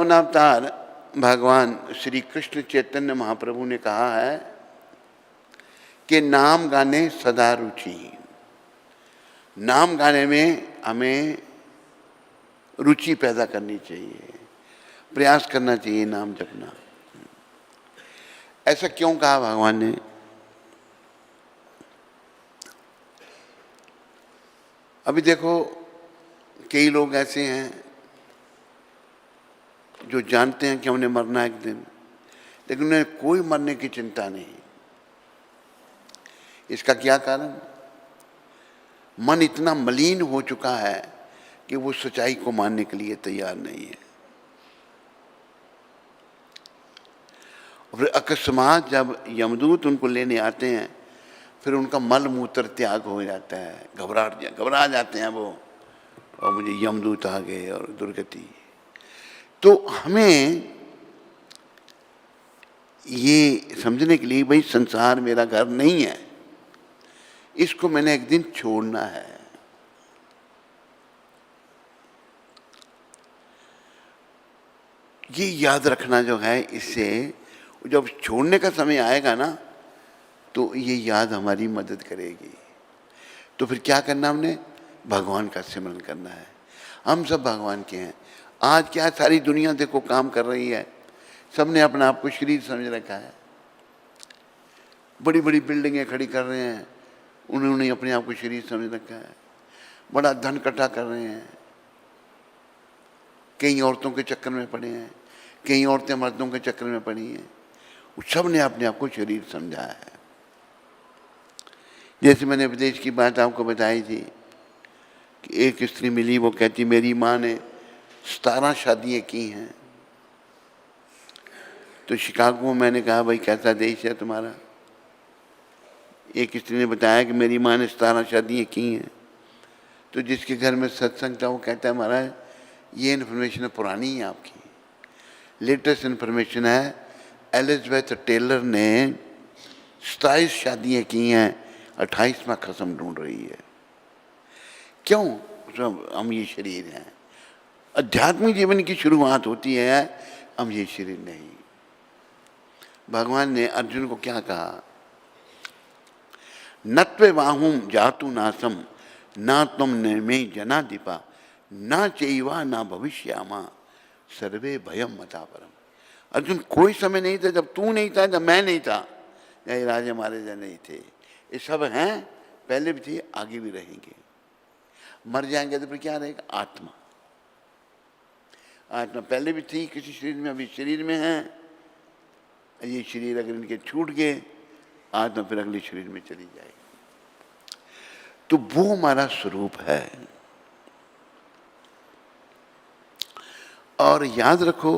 वृंदावन अवतार भगवान श्री कृष्ण चैतन्य महाप्रभु ने कहा है कि नाम गाने सदा रुचि। नाम गाने में हमें रुचि पैदा करनी चाहिए, प्रयास करना चाहिए नाम जपना। ऐसा क्यों कहा भगवान ने? अभी देखो, कई लोग ऐसे हैं जो जानते हैं कि हमने मरना है एक दिन, लेकिन उन्हें कोई मरने की चिंता नहीं। इसका क्या कारण? मन इतना मलिन हो चुका है कि वो सच्चाई को मानने के लिए तैयार नहीं है। और अकस्मात जब यमदूत उनको लेने आते हैं, फिर उनका मल मूत्र त्याग हो जाता है, घबरा जाते हैं वो, और मुझे यमदूत आ गए और दुर्गति। तो हमें ये समझने के लिए, भाई संसार मेरा घर नहीं है, इसको मैंने एक दिन छोड़ना है। ये याद रखना जो है, इससे जब छोड़ने का समय आएगा ना, तो ये याद हमारी मदद करेगी। तो फिर क्या करना हमने? भगवान का सिमरन करना है। हम सब भगवान के हैं। आज क्या सारी दुनिया देखो काम कर रही है, सबने अपने आप को शरीर समझ रखा है। बड़ी बड़ी बिल्डिंगें खड़ी कर रहे हैं, उन्होंने अपने आप को शरीर समझ रखा है। बड़ा धन इकट्ठा कर रहे हैं, कई औरतों के चक्कर में पड़े हैं, कई औरतें मर्दों के चक्कर में पड़ी हैं। सब ने अपने आप को शरीर समझा है। जैसे मैंने विदेश की बात आपको बताई थी कि एक स्त्री मिली, वो कहती मेरी माँ ने 17 शादियाँ की हैं। तो शिकागो में मैंने कहा भाई कैसा देश है तुम्हारा? एक स्त्री ने बताया कि मेरी माँ ने 17 शादियाँ की हैं। तो जिसके घर में सत्संग था वो कहता है महाराज ये इन्फॉर्मेशन पुरानी है आपकी, लेटेस्ट इन्फॉर्मेशन है, एलिजाबेथ टेलर ने 27 शादियाँ की हैं, 28वां खसम ढूंढ रही है। क्यों? हम ये शरीर हैं। आध्यात्मिक जीवन की शुरुआत होती है, हम ये शरीर नहीं। भगवान ने अर्जुन को क्या कहा? नत्वे बाहुम जातु नासम ना तुम में जना दीपा ना चैवा ना भविष्यामा सर्वे भयम मता परम। अर्जुन, कोई समय नहीं था जब तू नहीं था, जब मैं नहीं था, या राजा महाराजा नहीं थे। ये सब हैं, पहले भी थे, आगे भी रहेंगे। मर जाएंगे तो फिर क्या रहेगा? आत्मा। आत्मा पहले भी थी किसी शरीर में, अभी शरीर में है। ये शरीर अगर इनके छूट गए, आत्मा फिर अगले शरीर में चली जाएगी। तो वो हमारा स्वरूप है। और याद रखो,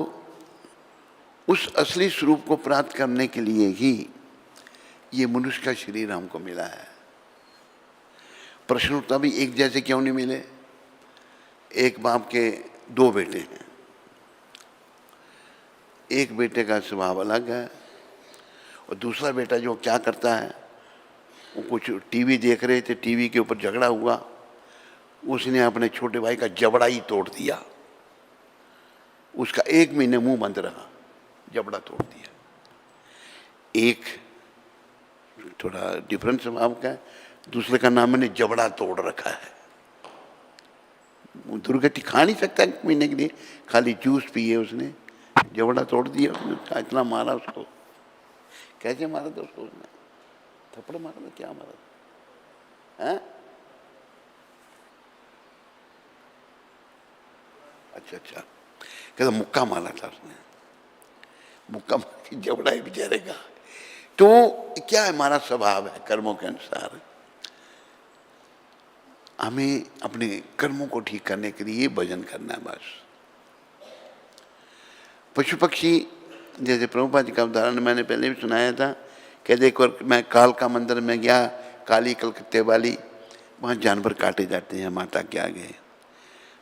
उस असली स्वरूप को प्राप्त करने के लिए ही ये मनुष्य का शरीर हमको मिला है। प्रश्न उठता भी एक जैसे क्यों नहीं मिले? एक बाप के 2 बेटे हैं, एक बेटे का स्वभाव अलग है, और दूसरा बेटा जो क्या करता है, वो कुछ टीवी देख रहे थे, टीवी के ऊपर झगड़ा हुआ, उसने अपने छोटे भाई का जबड़ा ही तोड़ दिया। उसका 1 महीने मुंह बंद रहा, जबड़ा तोड़ दिया। एक थोड़ा डिफरेंट स्वभाव का है, दूसरे का नाम मैंने जबड़ा तोड़ रखा है। दुर्गति खा नहीं सकता 1 महीने के लिए, खाली जूस पिए उसने, जबड़ा तोड़ दिया उसने। इतना मारा उसको। कैसे मारा था उसको? उसने थप्पड़ मारा था, क्या मारा था? हैं? अच्छा, कहता मुक्का मारा था उसने, मुक्का मार के जबड़ा ही बेचारे का। तो क्या है, हमारा स्वभाव है, कर्मों के अनुसार हमें अपने कर्मों को ठीक करने के लिए भजन करना है बस। पशु पक्षी, जैसे प्रभुपाद जी का उदाहरण मैंने पहले भी सुनाया था। कहते एक बार मैं काल का मंदिर में गया, काली कलकत्ते वाली, वहाँ जानवर काटे जाते हैं माता के आगे।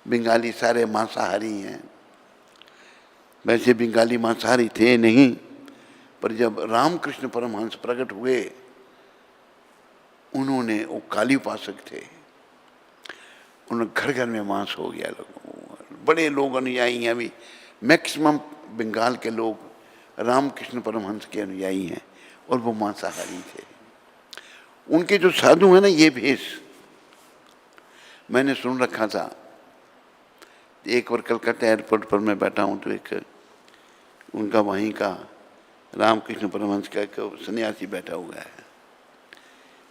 बंगाली सारे मांसाहारी हैं। वैसे बंगाली मांसाहारी थे नहीं, पर जब रामकृष्ण परमहंस प्रकट हुए, उन्होंने, वो काली उपासक थे, उन्होंने घर घर में मांस हो गया। लोग, बड़े लोग अनुयायी हैं अभी, मैक्सिमम बंगाल के लोग रामकृष्ण परमहंस के अनुयायी हैं और वो मांसाहारी थे। उनके जो साधु हैं ना, ये भेष मैंने सुन रखा था। एक बार कलकत्ता एयरपोर्ट पर मैं बैठा हूँ तो एक उनका वहीं का रामकृष्ण परमहंस का एक सन्यासी बैठा हुआ है।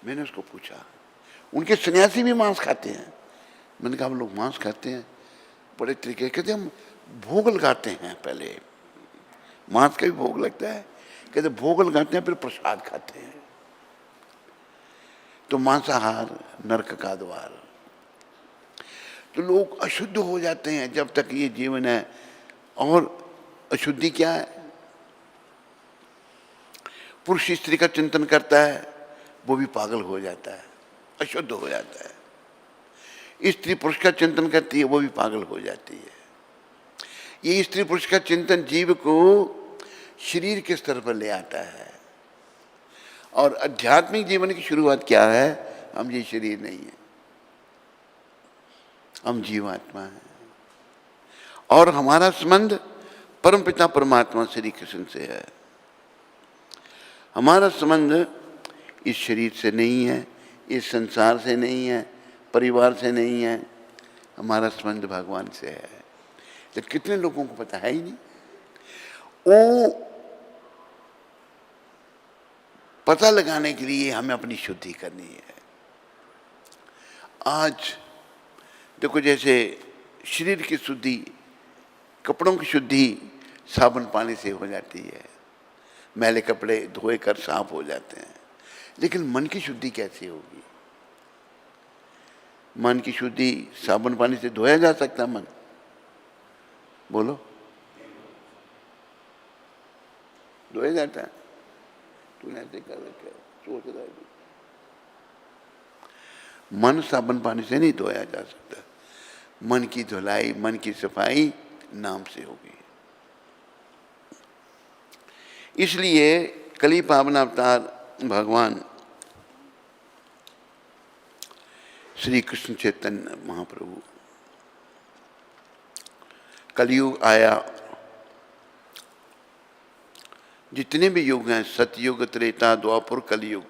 मैंने उसको पूछा, उनके सन्यासी भी मांस खाते हैं? मैंने कहा हम लोग मांस खाते हैं बड़े तरीके। कहते हम भोग लगाते हैं, पहले मांस का भी भोग लगता है। कहते भोग लगाते हैं फिर प्रसाद खाते हैं। तो मांसाहार नरक का द्वार। तो लोग अशुद्ध हो जाते हैं जब तक ये जीवन है। और अशुद्धि क्या है? पुरुष स्त्री का चिंतन करता है वो भी पागल हो जाता है, अशुद्ध हो जाता है। स्त्री पुरुष का चिंतन करती है वो भी पागल हो जाती है। ये स्त्री पुरुष का चिंतन जीव को शरीर के स्तर पर ले आता है। और आध्यात्मिक जीवन की शुरुआत क्या है? हम ये शरीर नहीं है, हम जीवात्मा हैं और हमारा संबंध परमपिता परमात्मा श्री कृष्ण से है। हमारा संबंध इस शरीर से नहीं है, इस संसार से नहीं है, परिवार से नहीं है। हमारा संबंध भगवान से है। तो कितने लोगों को पता है ही नहीं। वो पता लगाने के लिए हमें अपनी शुद्धि करनी है। आज देखो, जैसे शरीर की शुद्धि, कपड़ों की शुद्धि साबुन पानी से हो जाती है, मैले कपड़े धोए कर साफ हो जाते हैं। लेकिन मन की शुद्धि कैसे होगी? मन की शुद्धि साबुन पानी से धोया जा सकता? मन बोलो, धोया जाता है? तूने ऐसे कर रखा है, सोच रहा है। मन साबुन पानी से नहीं धोया जा सकता। मन की धुलाई, मन की सफाई नाम से होगी। इसलिए कली पावन अवतार भगवान श्री कृष्ण चैतन्य महाप्रभु कलयुग आया। जितने भी युग हैं, सतयुग, त्रेता, द्वापर, कलयुग,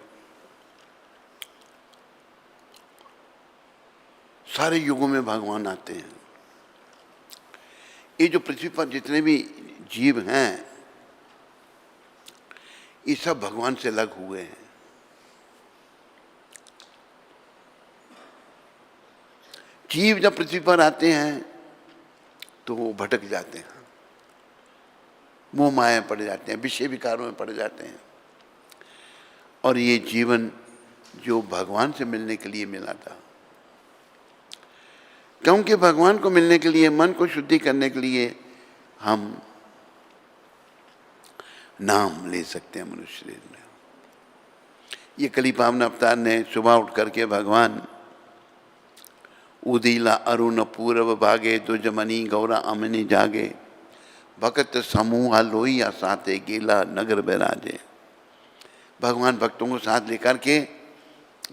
सारे युगों में भगवान आते हैं। ये जो पृथ्वी पर जितने भी जीव हैं ये सब भगवान से अलग हुए हैं। जीव जब पृथ्वी पर आते हैं तो वो भटक जाते हैं, मोह माया पड़ जाते हैं, विषय विकारों में पड़ जाते हैं। और ये जीवन जो भगवान से मिलने के लिए मिला था, क्योंकि भगवान को मिलने के लिए, मन को शुद्धि करने के लिए हम नाम ले सकते हैं मनुष्य शरीर में। ये कली पावन अवतार ने सुबह उठ करके भगवान उदीला अरुण पूरब भागे दुजमनी गौरा अमनी जागे भक्त समूह लोहिया साथे गीला नगर बैराजे। भगवान भक्तों को साथ लेकर के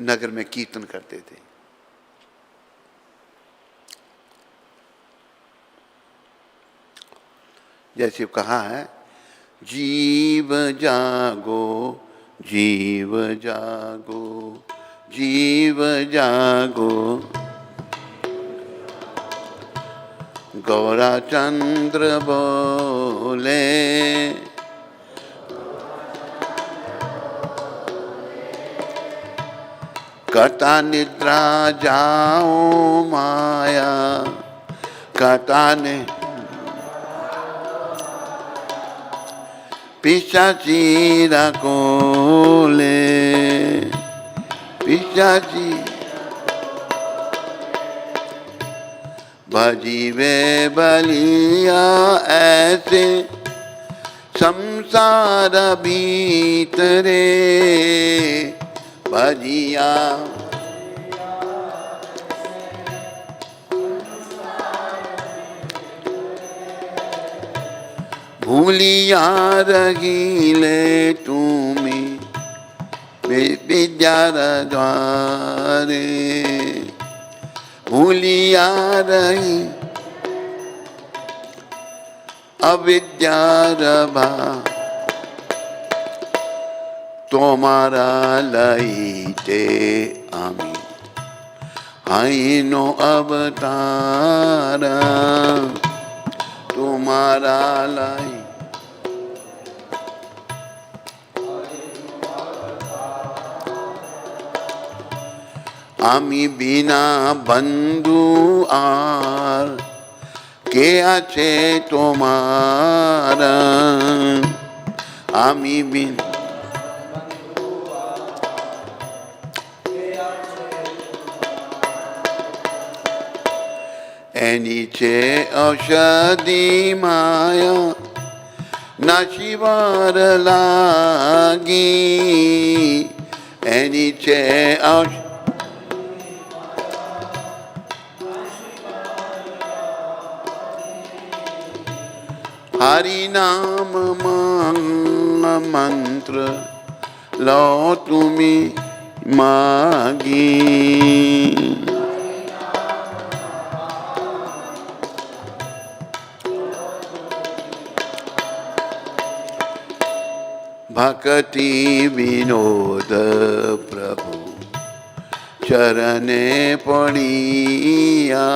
नगर में कीर्तन करते थे। जैसे कहा है, जीव जागो जीव जागो जीव जागो गौरा चंद्र बोले कटा निद्रा जाओ माया कटा ने पिशाची रकोले पिशाची भजीवे बलिया ऐसे संसार भीतरे भजिया भूलिया रहीले तुम्हें विद्यार द्वारे भूलिया रही अविद्यारभा तोमारा लईते आमी आईनो अवतार तुम्हारा लाई आमी बिना बंधु आर के आछे तुम्हारा आमी बिन एनी चे औषधि माया नाशिवार लागी एनी चे हरि नाम मंत्र लो तुमी मागी भक्ति विनोद प्रभु चरणे पड़िया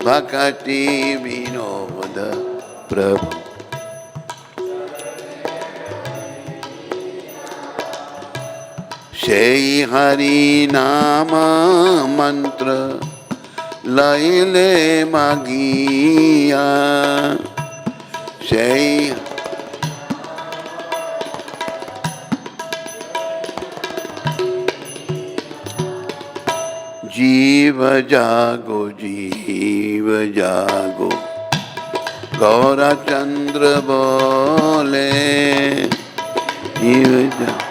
भक्ति विनोद प्रभु से हरि नाम मंत्र लैले मागिया से जीव जागो गौरचंद्र बोले जीव जागो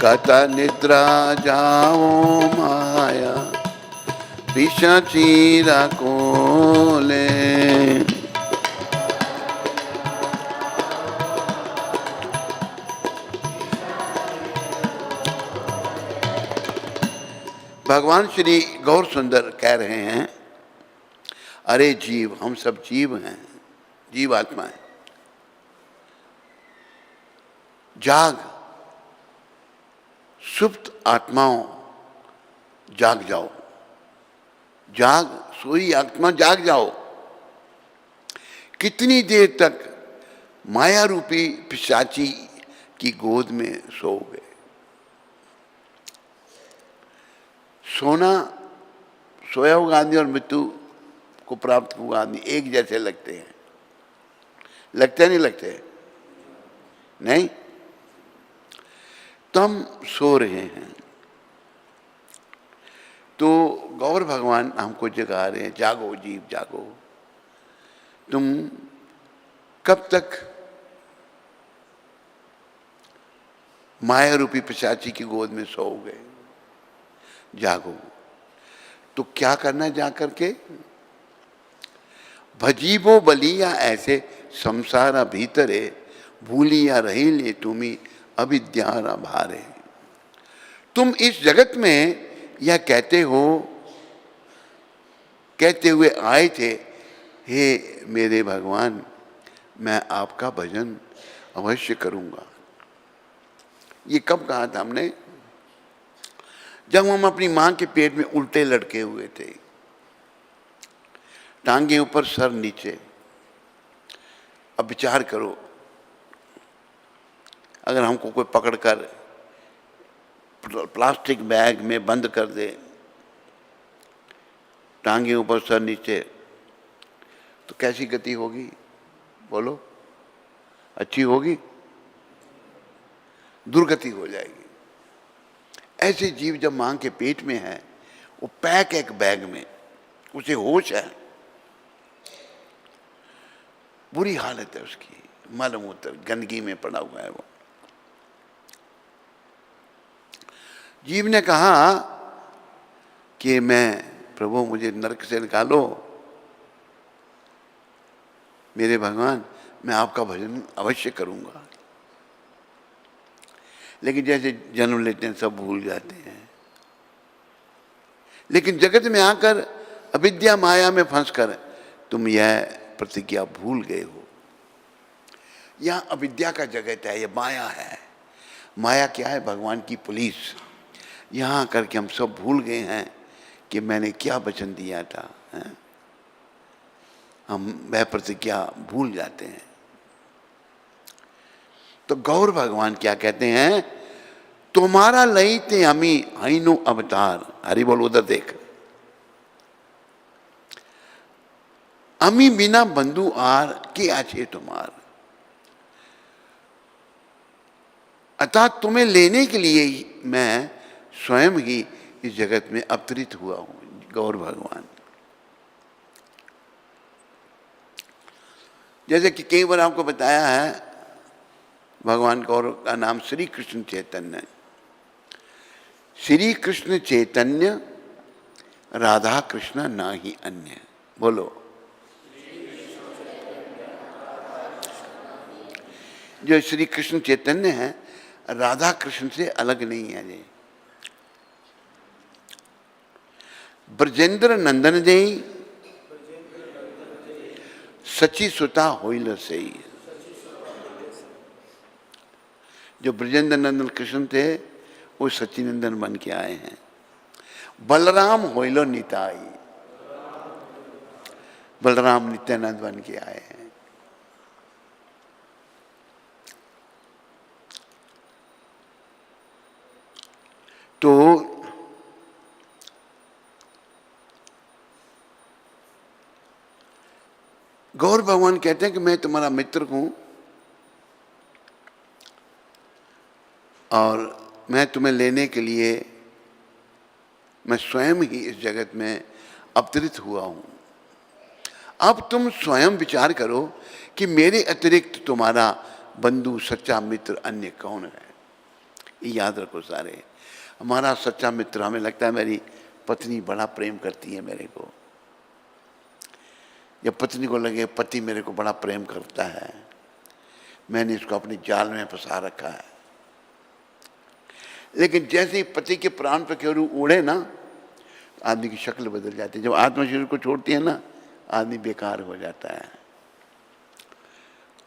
कथा निद्रा जाओ माया पिशाचीरा कोले भगवान श्री गौर सुंदर कह रहे हैं, अरे जीव, हम सब जीव हैं, जीव आत्मा है। जाग, सुप्त आत्माओं जाग जाओ, जाग, सोई आत्मा जाग जाओ। कितनी देर तक माया रूपी पिशाची की गोद में सोओगे? सोना, सोया हुआ आदमी और मृत्यु को प्राप्त हुआ आदमी एक जैसे लगते हैं, लगते नहीं लगते? नहीं, तो हम सो रहे हैं। तो गौर भगवान हमको जगा रहे हैं, जागो जीव जागो। तुम कब तक माया रूपी पिशाची की गोद में सोओगे? जागो। तो क्या करना है जाकर के? भजीबो बलिया ऐसे संसारा भीतरे भूलिया रही ले तुम्ही अविद्यारा भारे। तुम इस जगत में यह कहते हो, कहते हुए आए थे, हे मेरे भगवान, मैं आपका भजन अवश्य करूंगा। ये कब कहा था हमने? जब हम अपनी मां के पेट में उल्टे लटके हुए थे, टांगे ऊपर सर नीचे। अब विचार करो, अगर हमको कोई पकड़कर प्लास्टिक बैग में बंद कर दे, टांगे ऊपर सर नीचे, तो कैसी गति होगी? बोलो, अच्छी होगी? दुर्गति हो जाएगी। ऐसे जीव जब मां के पेट में है, वो पैक एक बैग में, उसे होश है, बुरी हालत है उसकी, मलमूत्र गंदगी में पड़ा हुआ है वो। जीव ने कहा कि मैं, प्रभु मुझे नरक से निकालो, मेरे भगवान, मैं आपका भजन अवश्य करूंगा। लेकिन जैसे जन्म लेते हैं सब भूल जाते हैं, लेकिन जगत में आकर अविद्या माया में फंसकर तुम यह प्रतिज्ञा भूल गए हो। यह अविद्या का जगत है, यह माया है। माया क्या है? भगवान की पुलिस। यहाँ करके हम सब भूल गए हैं कि मैंने क्या वचन दिया था, है? हम वह प्रतिज्ञा भूल जाते हैं। तो गौर भगवान क्या कहते हैं? तुम्हारा लई ते अमी हईनो अवतार। हरि बोल, उधर देख। अमी बिना बंधु आर के आछे तुम्हार। अतः तुम्हें लेने के लिए मैं स्वयं ही इस जगत में अवतरित हुआ हूं। गौर भगवान, जैसे कि कई बार आपको बताया है, भगवान गौर का नाम श्री कृष्ण चैतन्य। श्री कृष्ण चैतन्य राधा कृष्ण ना ही अन्य। बोलो, जो श्री कृष्ण चैतन्य है राधा कृष्ण से अलग नहीं है। जी ब्रजेंद्र नंदन जी सची सुता होइल सही। जो ब्रजेंद्र नंदन कृष्ण थे वो सच्चिनंदन बन के आए हैं। बलराम होइलो निताई, बलराम नित्यानंद बन के आए हैं। तो गौर भगवान कहते हैं कि मैं तुम्हारा मित्र हूं और मैं तुम्हें लेने के लिए मैं स्वयं ही इस जगत में अवतरित हुआ हूं। अब तुम स्वयं विचार करो कि मेरे अतिरिक्त तुम्हारा बंधु सच्चा मित्र अन्य कौन है। ये याद रखो सारे। हमारा सच्चा मित्र, हमें लगता है मेरी पत्नी बड़ा प्रेम करती है मेरे को, या पत्नी को लगे पति मेरे को बड़ा प्रेम करता है, मैंने इसको अपने जाल में फंसा रखा है। लेकिन जैसे ही पति के प्राण पर केवल उड़े ना, आदमी की शक्ल बदल जाती है। जब आत्मा शरीर को छोड़ती है ना, आदमी बेकार हो जाता है।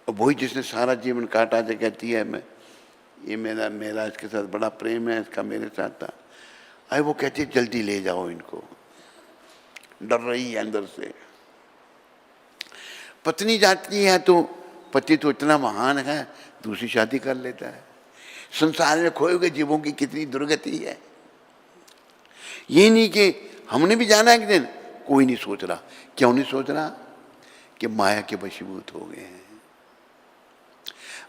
और वही जिसने सारा जीवन काटा, जो कहती है मैं ये मेरा इसके साथ बड़ा प्रेम है, इसका मेरे साथ था। अरे वो कहती है जल्दी ले जाओ इनको, डर रही है अंदर से। पत्नी जाती है तो पति तो इतना महान है, दूसरी शादी कर लेता है। संसार में खोए हुए जीवों की कितनी दुर्गति है। ये नहीं कि हमने भी जाना है एक दिन, कोई नहीं सोच रहा। क्यों नहीं सोच रहा? कि माया के वशीभूत हो गए हैं।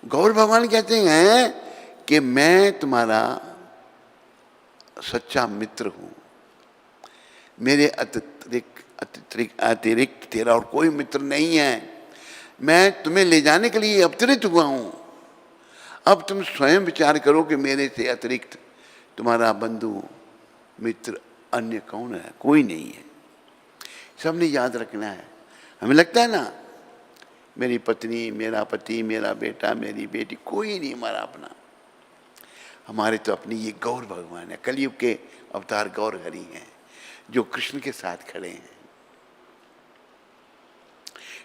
गौर भगवान कहते हैं कि मैं तुम्हारा सच्चा मित्र हूं, मेरे अतिरिक्त तेरा और कोई मित्र नहीं है। मैं तुम्हें ले जाने के लिए अवतरित हुआ हूं। अब तुम स्वयं विचार करो कि मेरे से अतिरिक्त तुम्हारा बंधु मित्र अन्य कौन है? कोई नहीं है। सबने याद रखना है। हमें लगता है ना मेरी पत्नी, मेरा पति, मेरा बेटा, मेरी बेटी, कोई नहीं हमारा अपना। हमारे तो अपनी ये गौर भगवान है। कलयुग के अवतार गौर हरि हैं, जो कृष्ण के साथ खड़े हैं,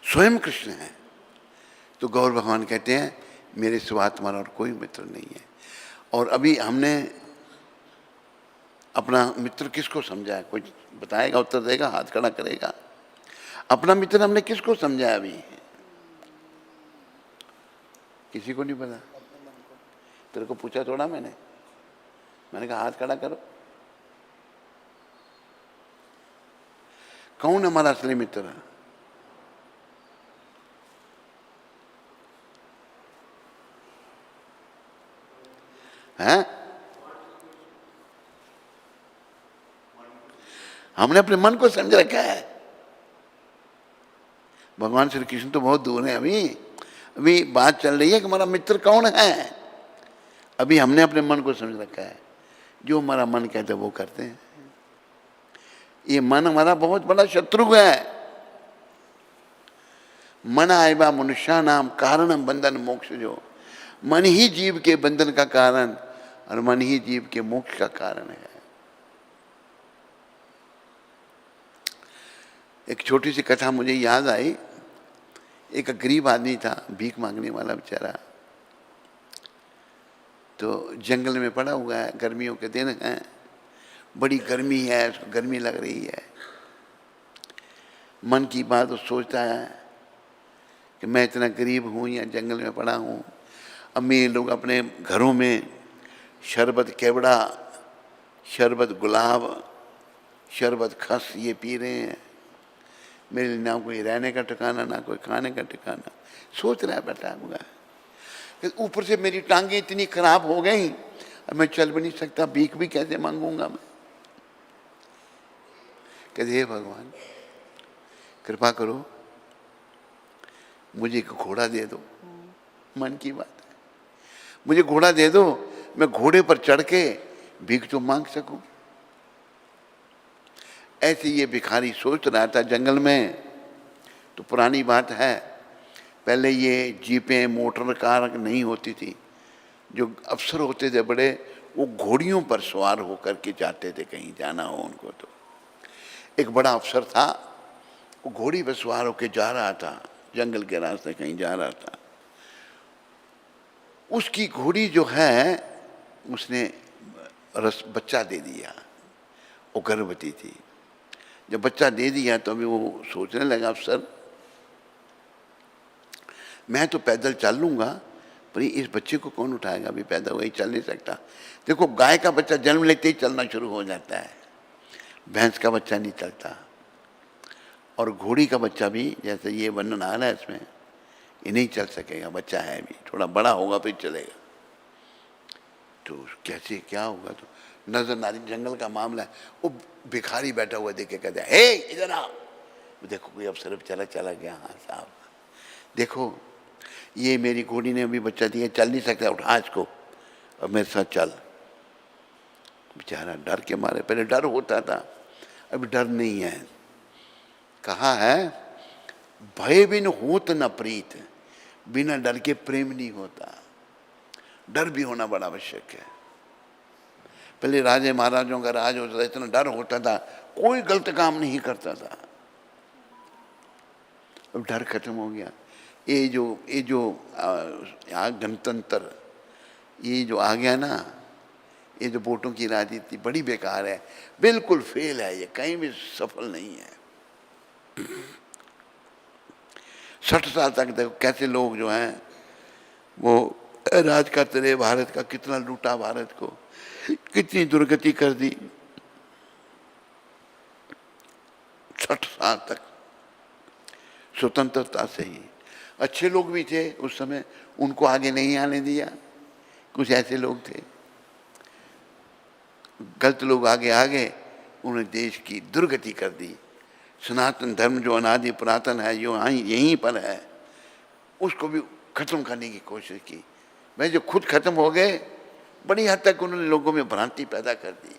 स्वयं कृष्ण है। तो गौर भगवान कहते हैं मेरे सिवा तुम्हारा और कोई मित्र नहीं है। और अभी हमने अपना मित्र किसको समझा है? कोई बताएगा, उत्तर देगा, हाथ खड़ा करेगा। अपना मित्र हमने किसको समझा है? अभी किसी को नहीं पता। तेरे को पूछा थोड़ा मैंने कहा हाथ खड़ा करो। कौन हमारा असली मित्र है? हैं? हमने अपने मन को समझ रखा है। भगवान श्री कृष्ण तो बहुत दूर है। अभी बात चल रही है कि हमारा मित्र कौन है। अभी हमने अपने मन को समझ रखा है। जो हमारा मन कहता है वो करते हैं। ये मन हमारा बहुत बड़ा शत्रु है। मन आएबा मनुष्य नाम कारण बंधन मोक्ष। जो मन ही जीव के बंधन का कारण और मन ही जीव के मोक्ष का कारण है। एक छोटी सी कथा मुझे याद आई। एक गरीब आदमी था, भीख मांगने वाला बेचारा, तो जंगल में पड़ा हुआ है, गर्मियों के दिन हैं, बड़ी गर्मी है, उसको गर्मी लग रही है। मन की बात वो सोचता है कि मैं इतना गरीब हूँ, या जंगल में पड़ा हूँ, अमीर लोग अपने घरों में शरबत केवड़ा, शरबत गुलाब, शरबत खस ये पी रहे हैं, मेरे लिए ना कोई रहने का ठिकाना, ना कोई खाने का ठिकाना। सोच रहा है बैठा हुआ कि ऊपर से मेरी टांगें इतनी खराब हो गई, अब मैं चल भी नहीं सकता, भीख भी कैसे मांगूंगा मैं। कहते हे भगवान कृपा करो, मुझे एक घोड़ा दे दो। मन की बात है, मुझे घोड़ा दे दो, मैं घोड़े पर चढ़ के भीख तो मांग सकूं। ऐसे ये भिखारी सोच रहा था जंगल में। तो पुरानी बात है, पहले ये जीपें मोटर कार नहीं होती थी, जो अफसर होते थे बड़े, वो घोड़ियों पर सवार होकर के जाते थे कहीं जाना हो उनको। तो एक बड़ा अफसर था, वो घोड़ी पर सवार होकर जा रहा था, जंगल के रास्ते कहीं जा रहा था। उसकी घोड़ी जो है उसने बच्चा दे दिया, वो गर्भवती थी। जब बच्चा दे दिया तो अभी वो सोचने लगा, अफसर मैं तो पैदल चल लूंगा, पर इस बच्चे को कौन उठाएगा, अभी पैदा हुआ ही चल नहीं सकता। देखो गाय का बच्चा जन्म लेते ही चलना शुरू हो जाता है, भैंस का बच्चा नहीं चलता, और घोड़ी का बच्चा भी, जैसे ये वर्णन आ रहा है इसमें, ये नहीं चल सकेगा, बच्चा है अभी, थोड़ा बड़ा होगा फिर चलेगा। तो कैसे क्या होगा, तो नजर नारी जंगल का मामला है, वो भिखारी बैठा हुआ देखे कहते हे इधर आ। देखो कोई अफसर बेचारा चला गया, हाँ साहब देखो ये मेरी घोड़ी ने अभी बच्चा दिया, चल नहीं सकता, उठा इसको और मेरे साथ चल। बेचारा डर के मारे, पहले डर होता था, अभी डर नहीं है। कहा है भय बिन होत न प्रीत, बिना डर के प्रेम नहीं होता। डर भी होना बड़ा आवश्यक है। पहले राजे महाराजों का राज होता था, इतना डर होता था, कोई गलत काम नहीं करता था। अब डर खत्म हो गया। ये जो गणतंत्र ये जो आ गया ना, ये जो वोटों की राजनीति बड़ी बेकार है, बिल्कुल फेल है, ये कहीं भी सफल नहीं है। 60 साल तक देखो कैसे लोग जो हैं वो राज करते रहे, भारत का कितना लूटा, भारत को कितनी दुर्गति कर दी। 60 साल तक स्वतंत्रता से ही। अच्छे लोग भी थे उस समय, उनको आगे नहीं आने दिया। कुछ ऐसे लोग थे, गलत लोग आगे आ गए, उन्होंने देश की दुर्गति कर दी। सनातन धर्म जो अनादि पुरातन है, जो यहीं पर है, उसको भी खत्म करने की कोशिश की। भाई जो खुद खत्म हो गए, बड़ी हद तक उन्होंने लोगों में भ्रांति पैदा कर दी।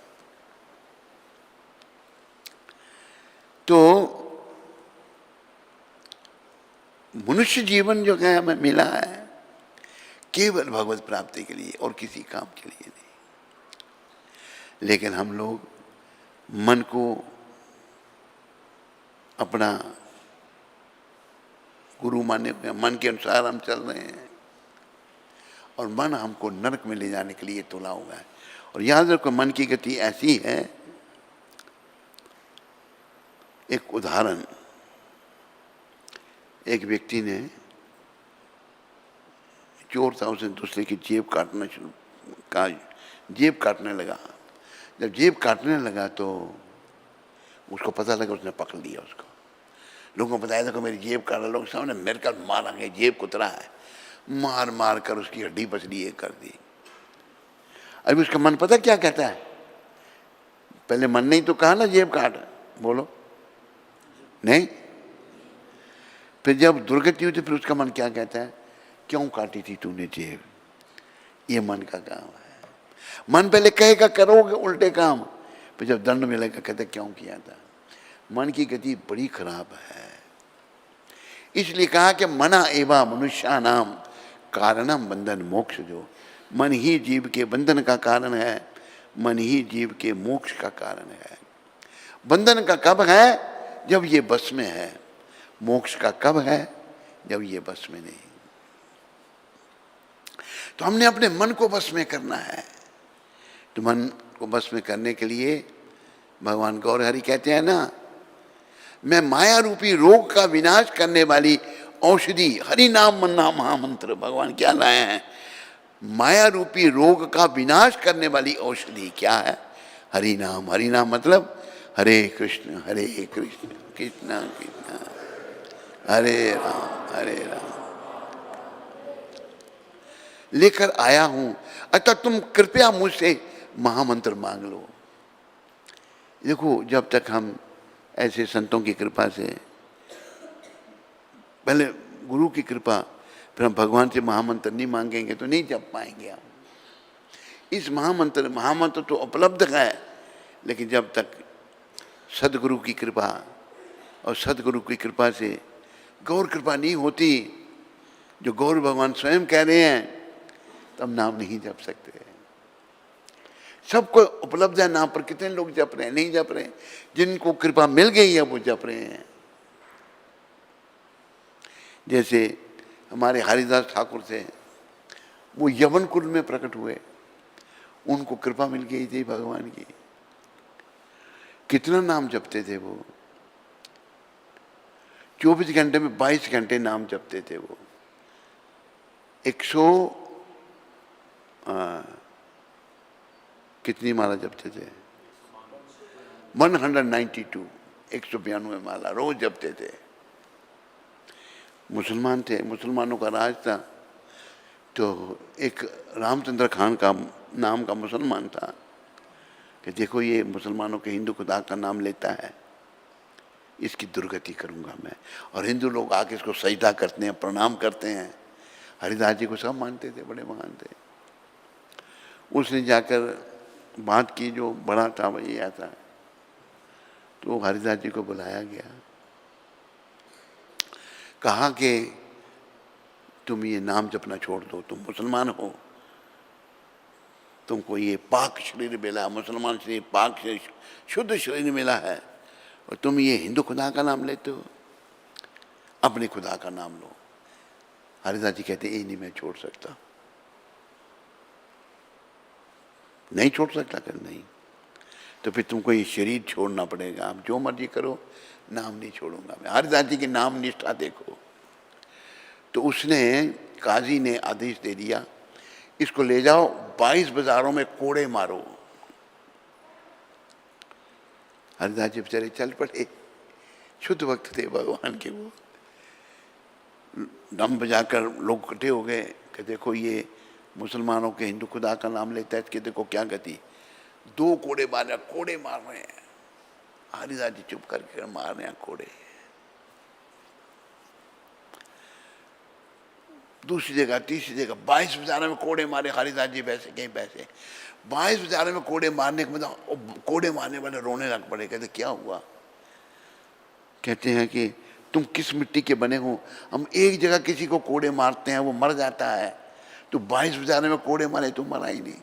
तो मनुष्य जीवन जो है हमें मिला है केवल भगवत प्राप्ति के लिए और किसी काम के लिए नहीं। लेकिन हम लोग मन को अपना गुरु माने हुए, मन के अनुसार हम चल रहे हैं, और मन हमको नरक में ले जाने के लिए तुला हुआ है। और याद रखो मन की गति ऐसी है, एक उदाहरण, एक व्यक्ति ने, चोर था, उसने दूसरे की जेब काटने लगा। जब जेब काटने लगा तो उसको पता लगा, उसने पकड़ लिया उसको। लोगों को बताया था कि मेरी जेब काटा, लोग सामने मेरे का मारेंगे, जेब कुतरा है, मार मार कर उसकी हड्डी पसली कर दी। अभी उसका मन पता क्या कहता है, पहले मन नहीं तो कहा ना जेब काट, बोलो नहीं, फिर जब दुर्गति हुई तो फिर उसका मन क्या कहता है, क्यों काटी थी तूने जेब। ये मन का काम है। मन पहले कहेगा करोगे उल्टे काम, फिर जब दंड मिलेगा कहते क्यों किया था। मन की गति बड़ी खराब है। इसलिए कहा कि मना एवा मनुष्यानाम कारणम बंधन मोक्ष। जो मन ही जीव के बंधन का कारण है, मन ही जीव के मोक्ष का कारण है। बंधन का कब है, जब ये बस में है। मोक्ष का कब है? जब ये बस में नहीं। तो हमने अपने मन को बस में करना है। तो मन को बस में करने के लिए भगवान गौर हरि कहते हैं ना, मैं माया रूपी रोग का विनाश करने वाली औषधि हरि नाम महामंत्र, भगवान क्या लाए हैं? माया रूपी रोग का विनाश करने वाली औषधि क्या है? हरि नाम। हरि नाम मतलब हरे कृष्ण कृष्ण कृष्ण हरे राम लेकर आया हूं, अतः तुम कृपया मुझसे महामंत्र मांग लो। देखो, जब तक हम ऐसे संतों की कृपा से, पहले गुरु की कृपा, फिर हम भगवान से महामंत्र नहीं मांगेंगे तो नहीं जप पाएंगे हम। इस महामंत्र तो उपलब्ध है, लेकिन जब तक सदगुरु की कृपा, और सदगुरु की कृपा से गौर कृपा नहीं होती, जो गौर भगवान स्वयं कह रहे हैं, तो हम नाम नहीं जप सकते। सबको उपलब्ध है नाम, पर कितने लोग जप रहे हैं? नहीं जप रहे। जिनको कृपा मिल गई है वो जप रहे हैं। जैसे हमारे हरिदास ठाकुर थे, वो यवन कुल में प्रकट हुए, उनको कृपा मिल गई थी भगवान की। कितना नाम जपते थे वो? 24 घंटे में 22 घंटे नाम जपते थे वो। 100 कितनी माला जपते थे? 192, 192 माला रोज जपते थे। मुसलमान थे, मुसलमानों का राज था। तो एक रामचंद्र खान का नाम का मुसलमान था कि देखो ये मुसलमानों के हिंदू खुदा का नाम लेता है, इसकी दुर्गति करूंगा मैं। और हिंदू लोग आके इसको सजदा करते हैं, प्रणाम करते हैं। हरिदास जी को सब मानते थे, बड़े महान थे। उसने जाकर बात की, जो बड़ा था वही आता, तो हरिदास जी को बुलाया गया, कहा कि तुम ये नाम जपना छोड़ दो, तुम मुसलमान हो, तुमको ये पाक शरीर मिला, मुसलमान शरीर पाक शरीर, शुद्ध शरीर मिला है, और तुम ये हिंदू खुदा का नाम लेते हो, अपने खुदा का नाम लो। हरिदास जी कहते ये नहीं मैं छोड़ सकता, नहीं छोड़ सकता। कर नहीं तो फिर तुमको ये शरीर छोड़ना पड़ेगा, आप जो मर्जी करो, नाम नहीं छोड़ूंगा मैं। हरिदास जी की नाम निष्ठा देखो। तो उसने, काजी ने आदेश दे दिया, इसको ले जाओ 22 बाजारों में कोड़े मारो। हरिदास जी बेचारे चल पड़े, शुद्ध भक्त थे भगवान के। वो दम बजाकर लोग इकट्ठे हो गए कि देखो ये मुसलमानों के हिंदू खुदा का नाम लेता है, इसके देखो क्या गति। 2 कोड़े मार रहे हैं। हरिदास जी चुप करके मार रहे हैं कोड़े। दूसरी जगह, तीसरी जगह 22 बाजारों में कोड़े मारे हरिदास जी, वैसे कहीं वैसे 22 बाजारों में कोड़े मारने के बाद कोड़े मारने वाले रोने लग पड़े। कहते क्या हुआ? कहते हैं कि तुम किस मिट्टी के बने हो? हम एक जगह किसी को कोड़े मारते हैं, वो मर जाता है, तो 22 बाजारों में कोड़े मारे, तुम मरा ही नहीं।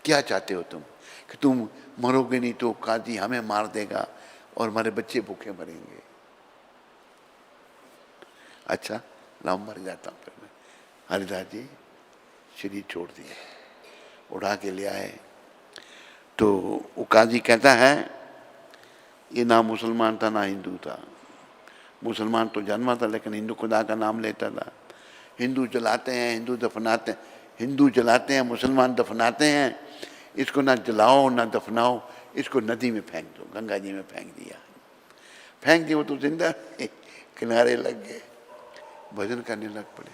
क्या चाहते हो तुम? कि तुम मरोगे नहीं तो काजी हमें मार देगा और हमारे बच्चे भूखे मरेंगे। अच्छा लाओ मर जाता हूँ फिर मैं। हरिदास जी शरीर छोड़ दिए, उड़ा के ले आए। तो वो काजी कहता है ये ना मुसलमान था ना हिंदू था। मुसलमान तो जन्मा था, लेकिन हिंदू खुदा का नाम लेता था। हिंदू जलाते हैं, हिंदू दफनाते हैं, हिंदू जलाते हैं, मुसलमान दफनाते हैं। इसको ना जलाओ ना दफनाओ, इसको नदी में फेंक दो। गंगा जी में फेंक दिया। फेंक दिया, वो तो जिंदा किनारे लग गए, भजन करने लग पड़े।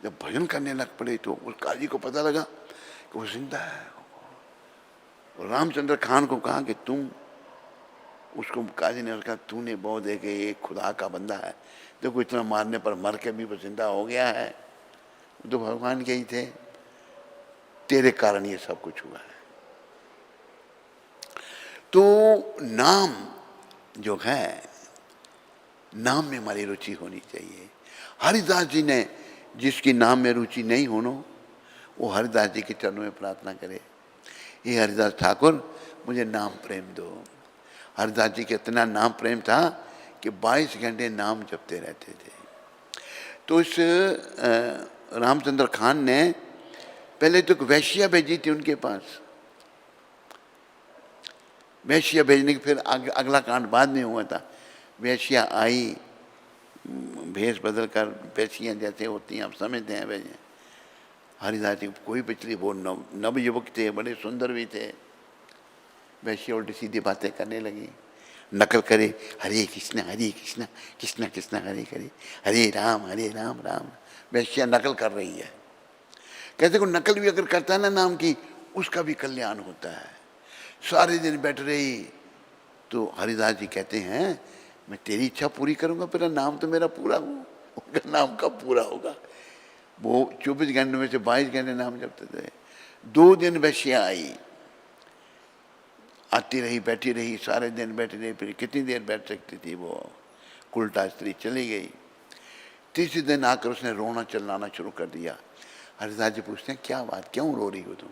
जब भजन करने लग पड़े तो उस काजी को पता लगा कि वो जिंदा है। और रामचंद्र खान को कहा कि तुम, उसको काजी ने कहा तूने बहुत देखे ये खुदा का बंदा है, देखो इतना मारने पर मर के भी वो जिंदा हो गया है, तो भगवान के ही थे, तेरे कारण ये सब कुछ हुआ है। तो नाम जो है, नाम में हमारी रुचि होनी चाहिए। हरिदास जी ने, जिसकी नाम में रुचि नहीं होनो, वो हरिदास जी के चरणों में प्रार्थना करे, ये हरिदास ठाकुर मुझे नाम प्रेम दो। हरिदास जी के इतना नाम प्रेम था कि 22 घंटे नाम जपते रहते थे। तो इस रामचंद्र खान ने पहले तो एक वैश्या भेजी थी उनके पास। वैश्या भेजने के फिर अगला कांड बाद में हुआ था। वैश्या आई, भेष बदल कर, वैश्या जैसे होती हैं आप समझते हैं वैसे। हरिदास जी कोई पिछली वो नव युवक थे, बड़े सुंदर भी थे। वैश्या उल्टी सीधी बातें करने लगी, नकल करे, हरे कृष्णा कृष्णा कृष्णा हरे हरे, हरे राम राम। वैश्या नकल कर रही है। कहते को नकल भी अगर करता है ना नाम की, उसका भी कल्याण होता है। सारे दिन बैठ रही। तो हरिदास जी कहते हैं मैं तेरी इच्छा पूरी करूंगा, तेरा नाम तो मेरा पूरा हो। उनका नाम कब पूरा होगा? वो 24 घंटे में से 22 घंटे नाम जपते थे। 2 दिन वैश्या आई, आती रही, बैठी रही, सारे दिन बैठी रही। फिर कितनी देर बैठ सकती थी वो? उल्टा स्त्री चली गई। तीसरे दिन आकर उसने रोना चिल्लाना शुरू कर दिया। हरिदास जी पूछते हैं क्या बात, क्यों रो रही हो तुम?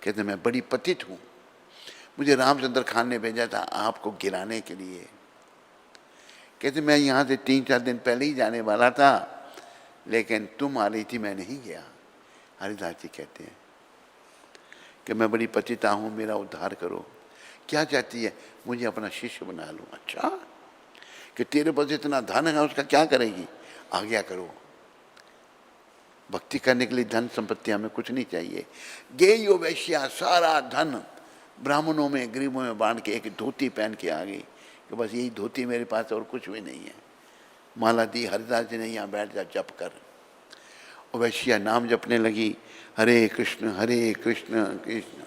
कहते मैं बड़ी पतित हूँ, मुझे रामचंद्र खान ने भेजा था आपको गिराने के लिए। कहते मैं यहाँ से 3-4 दिन पहले ही जाने वाला था, लेकिन तुम आ रही थी, मैं नहीं गया। हरिदास जी कहते हैं कि मैं बड़ी पतिता हूँ, मेरा उद्धार करो। क्या चाहती है? मुझे अपना शिष्य बना लो। अच्छा, कि तेरे पास इतना धन है, उसका क्या करेगी? आज्ञा करो। भक्ति करने के लिए धन संपत्ति हमें कुछ नहीं चाहिए। गेयो वैश्या सारा धन ब्राह्मणों में, गरीबों में बांट के एक धोती पहन के आ गई कि बस यही धोती मेरे पास, और कुछ भी नहीं है। माला दी, हरिदास जी ने यहाँ बैठ जा, जप कर। और वैश्या नाम जपने लगी, हरे कृष्ण कृष्ण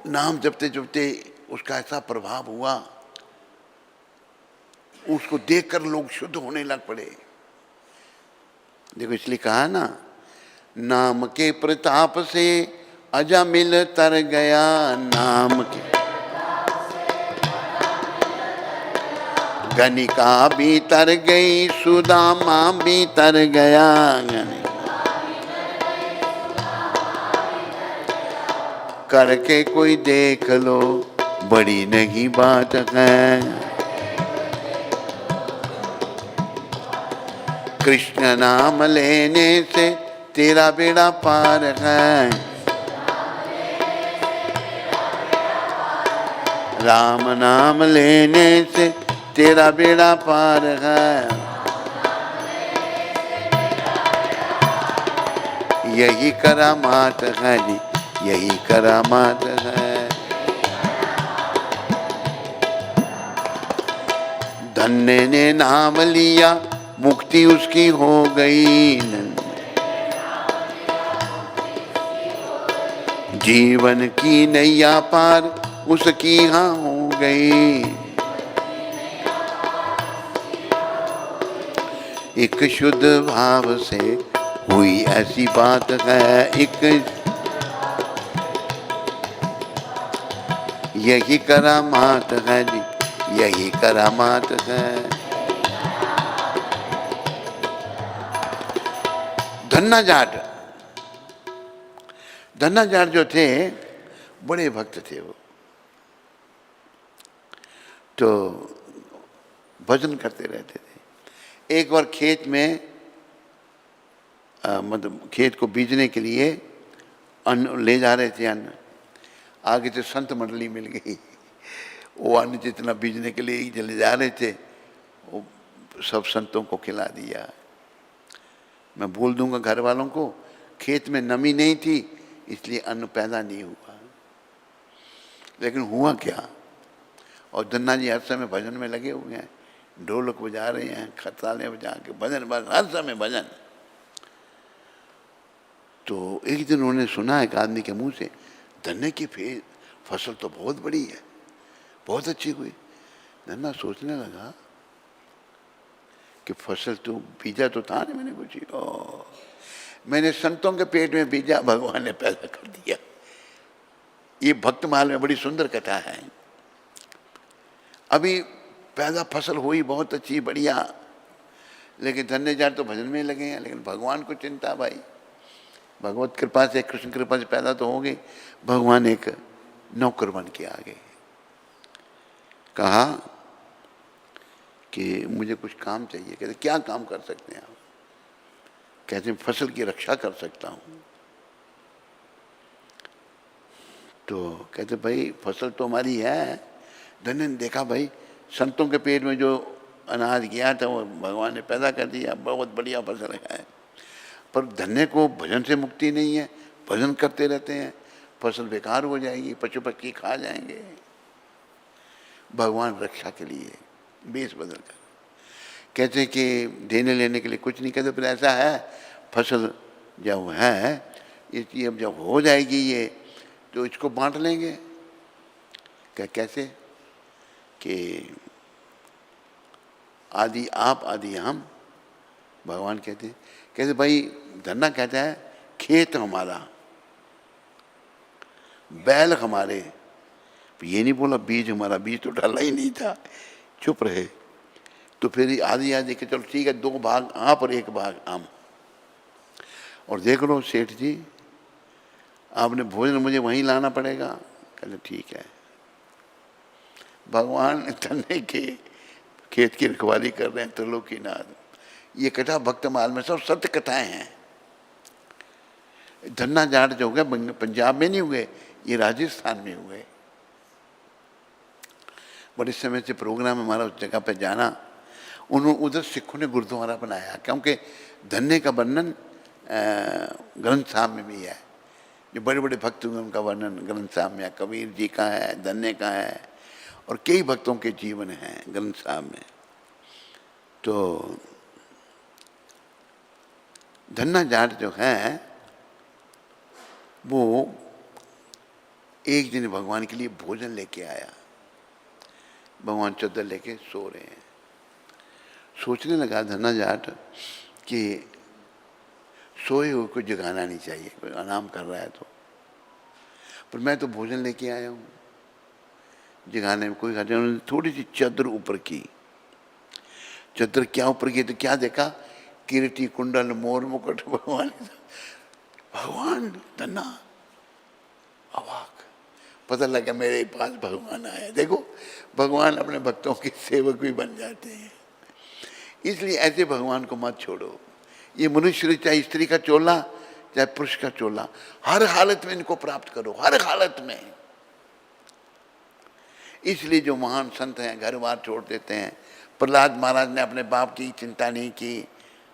नाम जपते जपते उसका ऐसा प्रभाव हुआ, उसको देखकर लोग शुद्ध होने लग पड़े। देखो इसलिए कहा ना, नाम के प्रताप से अजामिल तर गया, नाम के गणिका भी तर गई, सुदामा भी तर गया। करके कोई देख लो, बड़ी नहीं बात है। कृष्ण नाम लेने से तेरा बेड़ा पार है, राम नाम लेने से तेरा बेड़ा पार है। यही करामात है जी, यही करामात है। धन्य ने नाम लिया, मुक्ति उसकी हो गई। जीवन की नैया पार उसकी हाँ हो गई। एक शुद्ध भाव से हुई ऐसी बात है, एक यही करामात है जी, यही करामात है। धन्ना जाट जो थे बड़े भक्त थे वो, तो भजन करते रहते थे। एक बार खेत में मतलब खेत को बीजने के लिए अन्न ले जा रहे थे, अन्न आगे से संत मंडली मिल गई। वो अन्न जितना बीजने के लिए चले जा रहे थे, वो सब संतों को खिला दिया। मैं बोल दूंगा घर वालों को, खेत में नमी नहीं थी इसलिए अन्न पैदा नहीं हुआ। लेकिन हुआ क्या? और धन्ना जी हर समय भजन में लगे हुए हैं, ढोलक बजा रहे हैं, खताले बजा के भजन, हर समय भजन। तो एक दिन उन्होंने सुना एक आदमी के मुंह से, धन्ने की फसल तो बहुत बड़ी है, बहुत अच्छी हुई। धन्ना सोचने लगा कि फसल तो बीजा तो था नहीं, मैंने पूछी, मैंने संतों के पेट में बीजा भगवान ने पैदा कर दिया। ये भक्तमाल में बड़ी सुंदर कथा है। अभी पैदा फसल हुई बहुत अच्छी बढ़िया, लेकिन धन्य जाट तो भजन में लगे हैं, लेकिन भगवान को चिंता भाई, भगवत कृपा से, कृष्ण कृपा से पैदा तो हो गए। भगवान एक नौकर बन के आ गए। कहा कि मुझे कुछ काम चाहिए। कहते क्या काम कर सकते हैं आप? कहते फसल की रक्षा कर सकता हूँ। तो कहते भाई फसल तो हमारी है। धन्य ने देखा भाई संतों के पेट में जो अनाज गया था वो भगवान ने पैदा कर दिया, बहुत बढ़िया फसल है। पर धन्य को भजन से मुक्ति नहीं है, भजन करते रहते हैं, फसल बेकार हो जाएगी, पशु पक्षी खा जाएंगे। भगवान रक्षा के लिए बेस बदल कर कहते कि देने लेने के लिए कुछ नहीं। कहते फिर ऐसा है फसल जब है ये अब जब हो जाएगी ये तो इसको बांट लेंगे। क्या कैसे? कि आदि आप आदि हम। भगवान कहते भाई धन्ना कहता है खेत हमारा, बैल हमारे, ये नहीं बोला बीज हमारा, बीज तो डाला ही नहीं था, चुप रहे। तो फिर आदि आदि के चलो ठीक है, 2 भाग आप और 1 भाग हम। और देख लो सेठ जी आपने भोजन मुझे वहीं लाना पड़ेगा। कहते ठीक है। भगवान धन्य के खेत की रखवाली कर रहे हैं त्रिलोकीनाथ। ये कथा भक्तमाल में सब सत्य कथाएं हैं। धन्ना जाट जो हुए पंजाब में नहीं हुए, ये राजस्थान में हुए। बड़े समय से प्रोग्राम हमारा उस जगह पे जाना। उन्होंने उधर सिखों ने गुरुद्वारा बनाया, क्योंकि धन्य का वर्णन ग्रंथ साहब में भी है। जो बड़े बड़े भक्त हुए उनका वर्णन ग्रंथ साहब में है। कबीर जी का है, धन्य का है, और कई भक्तों के जीवन हैं ग्रंथ साहब में। तो धन्ना जाट जो है वो एक दिन भगवान के लिए भोजन लेके आया। भगवान चादर लेके सो रहे हैं। सोचने लगा धन्ना जाट कि सोए हुए को जगाना नहीं चाहिए, कोई आराम कर रहा है तो। पर मैं तो भोजन लेके आया हूँ, जगाने में कोई हर्ज नहीं। उन्होंने थोड़ी सी चादर ऊपर की। चादर क्या ऊपर की तो क्या देखा? किरीटी कुंडल मोर मुकुट। भगवान धन्ना अवाक, पता लगा मेरे पास भगवान आया। देखो भगवान अपने भक्तों के सेवक भी बन जाते हैं। इसलिए ऐसे भगवान को मत छोड़ो। ये मनुष्य चाहे स्त्री का चोला चाहे पुरुष का चोला, हर हालत में इनको प्राप्त करो, हर हालत में। इसलिए जो महान संत हैं घर बार छोड़ देते हैं। प्रहलाद महाराज ने अपने बाप की चिंता नहीं की।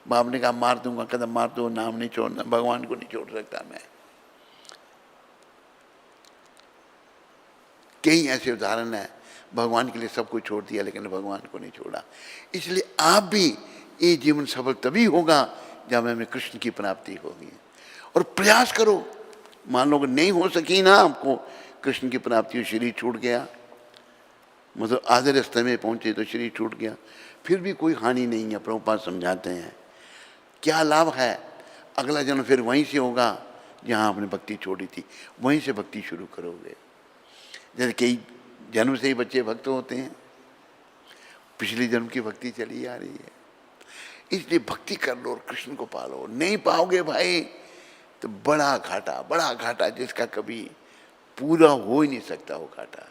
बाप ने कहा मार दूंगा, कदम मार दो, नाम नहीं छोड़ना। भगवान को नहीं छोड़ सकता मैं। कई ऐसे उदाहरण है, भगवान के लिए सब कुछ छोड़ दिया लेकिन भगवान को नहीं छोड़ा। इसलिए आप भी ये जीवन सफल तभी होगा जब हमें कृष्ण की प्राप्ति होगी। और प्रयास करो। मान लो नहीं हो सकी ना आपको कृष्ण की प्राप्ति, शरीर छूट गया, मतलब आधे रास्ते में पहुंचे तो शरीर छूट गया, फिर भी कोई हानि नहीं है। प्रभुपाद समझाते हैं क्या लाभ है। अगला जन्म फिर वहीं से होगा जहाँ आपने भक्ति छोड़ी थी, वहीं से भक्ति शुरू करोगे। जैसे कई जन्म से ही बच्चे भक्त होते हैं, पिछले जन्म की भक्ति चली आ रही है। इसलिए भक्ति कर लो और कृष्ण को पालो। नहीं पाओगे भाई तो बड़ा घाटा जिसका कभी पूरा हो ही नहीं सकता वो घाटा।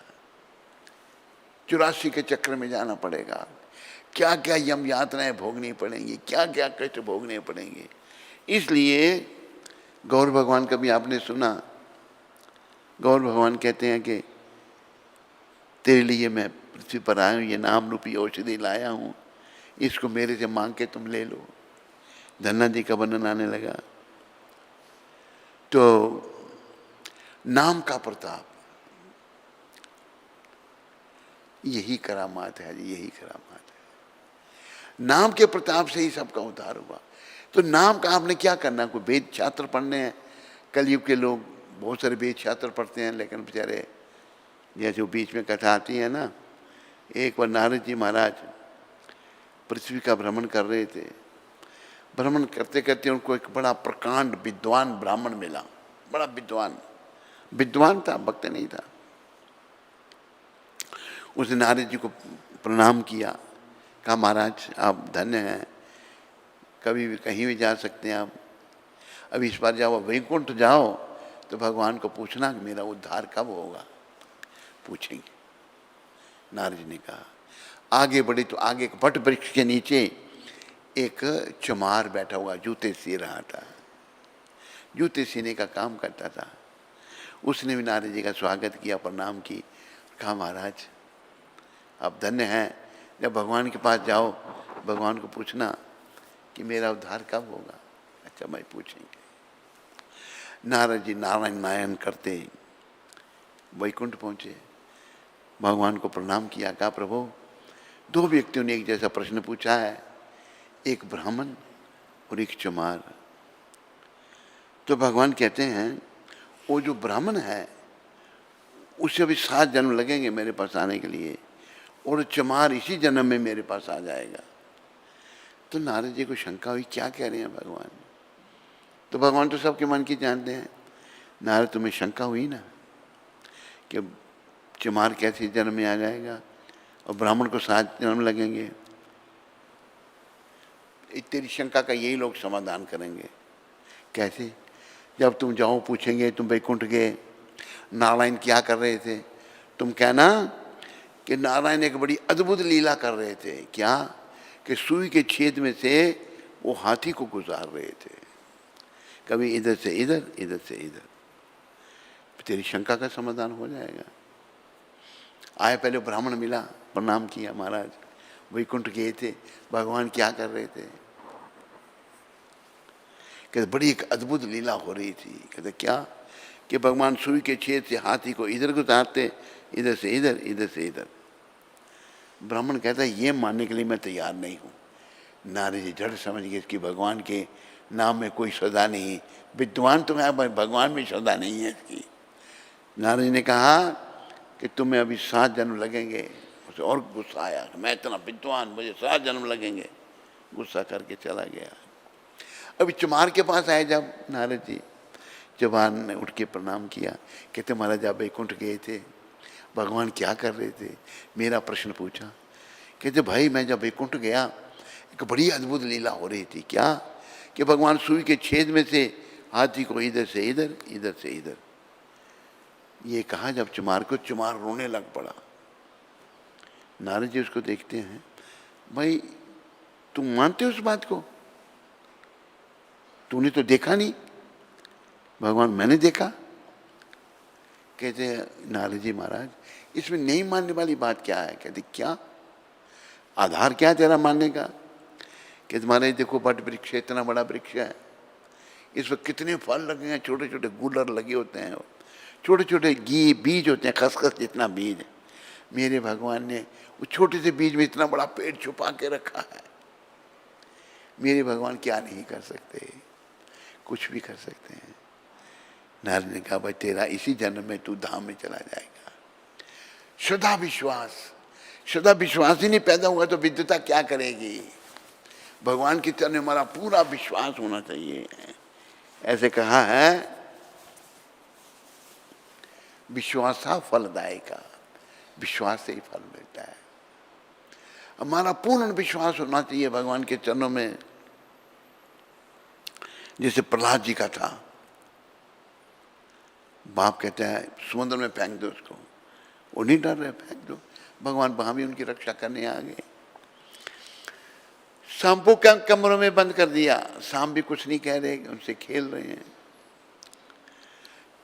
84 के चक्र में जाना पड़ेगा। क्या क्या यम यातनाएं भोगनी पड़ेंगी, क्या क्या कष्ट भोगने पड़ेंगे। इसलिए गौर भगवान का भी आपने सुना। गौर भगवान कहते हैं कि तेरे लिए मैं पृथ्वी पर आया हूँ, ये नाम रूपी औषधि लाया हूँ, इसको मेरे से मांग के तुम ले लो। धन्ना जी का वर्णन आने लगा। तो नाम का प्रताप, यही करामात है जी, यही करामात है। नाम के प्रताप से ही सबका उद्धार हुआ। तो नाम का आपने क्या करना? कोई वेद छात्र पढ़ने हैं। कलयुग के लोग बहुत सारे वेद छात्र पढ़ते हैं, लेकिन बेचारे जैसे वो बीच में कथा आती है ना, एक बार नारद जी महाराज पृथ्वी का भ्रमण कर रहे थे। भ्रमण करते करते उनको एक बड़ा प्रकांड विद्वान ब्राह्मण मिला। बड़ा विद्वान था, भक्त नहीं था। उसने नारद जी को प्रणाम किया, कहा महाराज आप धन्य हैं, कभी भी कहीं भी जा सकते हैं आप। अब इस बार जाओ वैकुंठ जाओ तो भगवान को पूछना कि मेरा उद्धार कब होगा, पूछेंगे। नारद जी ने कहा। आगे बढ़े तो आगे एक वट वृक्ष के नीचे एक चमार बैठा हुआ जूते सी रहा था, जूते सीने का काम करता था। उसने भी नारद जी का स्वागत किया, प्रणाम की, कहा महाराज आप धन्य हैं, जब भगवान के पास जाओ भगवान को पूछना कि मेरा उद्धार कब होगा। अच्छा मैं पूछेंगे। नारद जी नारायण नारायण करते वैकुंठ पहुंचे, भगवान को प्रणाम किया, कहा प्रभु दो व्यक्तियों ने एक जैसा प्रश्न पूछा है, एक ब्राह्मण और एक चमार। तो भगवान कहते हैं वो जो ब्राह्मण है उसे अभी 7 जन्म लगेंगे मेरे पास आने के लिए, और चमार इसी जन्म में मेरे पास आ जाएगा। तो नारद जी को शंका हुई, क्या कह रहे हैं भगवान। तो भगवान तो सबके मन की जानते हैं। नारद तुम्हें शंका हुई ना कि चमार कैसे जन्म में आ जाएगा और ब्राह्मण को 7 जन्म लगेंगे, तेरी शंका का यही लोग समाधान करेंगे। कैसे? जब तुम जाओ पूछेंगे तुम वैकुंठ गए, नारायण क्या कर रहे थे, तुम कहना कि नारायण एक बड़ी अद्भुत लीला कर रहे थे। क्या? कि सुई के छेद में से वो हाथी को गुजार रहे थे, कभी इधर से इधर, इधर से इधर। तेरी शंका का समाधान हो जाएगा। आए पहले ब्राह्मण मिला, प्रणाम किया, महाराज वैकुंठ गए थे, भगवान क्या कर रहे थे। कहते बड़ी एक अद्भुत लीला हो रही थी। कहते क्या? कि भगवान सुई के छेद से हाथी को इधर गुजारते, इधर से इधर, इधर से इधर। ब्राह्मण कहता है ये मानने के लिए मैं तैयार नहीं हूँ। नारद जी झट समझ गए कि भगवान के नाम में कोई श्रद्धा नहीं, विद्वान तो है भगवान में श्रद्धा नहीं है इसकी। नारद जी ने कहा कि तुम्हें अभी 7 जन्म लगेंगे। उसे और गुस्सा आया, मैं इतना विद्वान, मुझे 7 जन्म लगेंगे। गुस्सा करके चला गया। अभी चमार के पास आए जब नारद जी, चमार ने उठ के प्रणाम किया, कहते महाराज आप वैकुंठ गए थे, भगवान क्या कर रहे थे, मेरा प्रश्न पूछा। कहते भाई मैं जब वैकुंठ गया एक बड़ी अद्भुत लीला हो रही थी। क्या? कि भगवान सुई के छेद में से हाथी को इधर से इधर, इधर से इधर। ये कहा जब चमार को, चमार रोने लग पड़ा। नारद जी उसको देखते हैं, भाई तुम मानते हो उस बात को? तूने तो देखा नहीं। भगवान मैंने देखा। कहते नारद जी महाराज इसमें नहीं मानने वाली बात क्या है। कहते क्या आधार क्या तेरा मानने का। कहते महाराज देखो बट वृक्ष इतना बड़ा वृक्ष है, इस वक्त कितने फल लगे हैं, छोटे छोटे गुलर लगे होते हैं, छोटे छोटे बीज होते हैं, खसखस जितना बीज। मेरे भगवान ने उस छोटे से बीज में इतना बड़ा पेड़ छुपा के रखा है। मेरे भगवान क्या नहीं कर सकते, कुछ भी कर सकते हैं। नारद ने कहा भाई तेरा इसी जन्म में तू धाम में चला जाएगा। श्रद्धा विश्वास, श्रद्धा विश्वास ही नहीं पैदा हुआ तो विद्वता क्या करेगी। भगवान की तरफ हमारा पूरा विश्वास होना चाहिए। ऐसे कहा है विश्वासा फलदायिका, विश्वास से ही फल मिलता है। हमारा पूर्ण विश्वास होना चाहिए भगवान के चरणों में। जैसे प्रहलाद जी का था, बाप कहता है समुद्र में फेंक दो उसको, वो नहीं डर रहे, फेंक दो। भगवान वहां भी उनकी रक्षा करने आ गए। सांप को कमरों में बंद कर दिया, सांप भी कुछ नहीं कह रहे, उनसे खेल रहे हैं।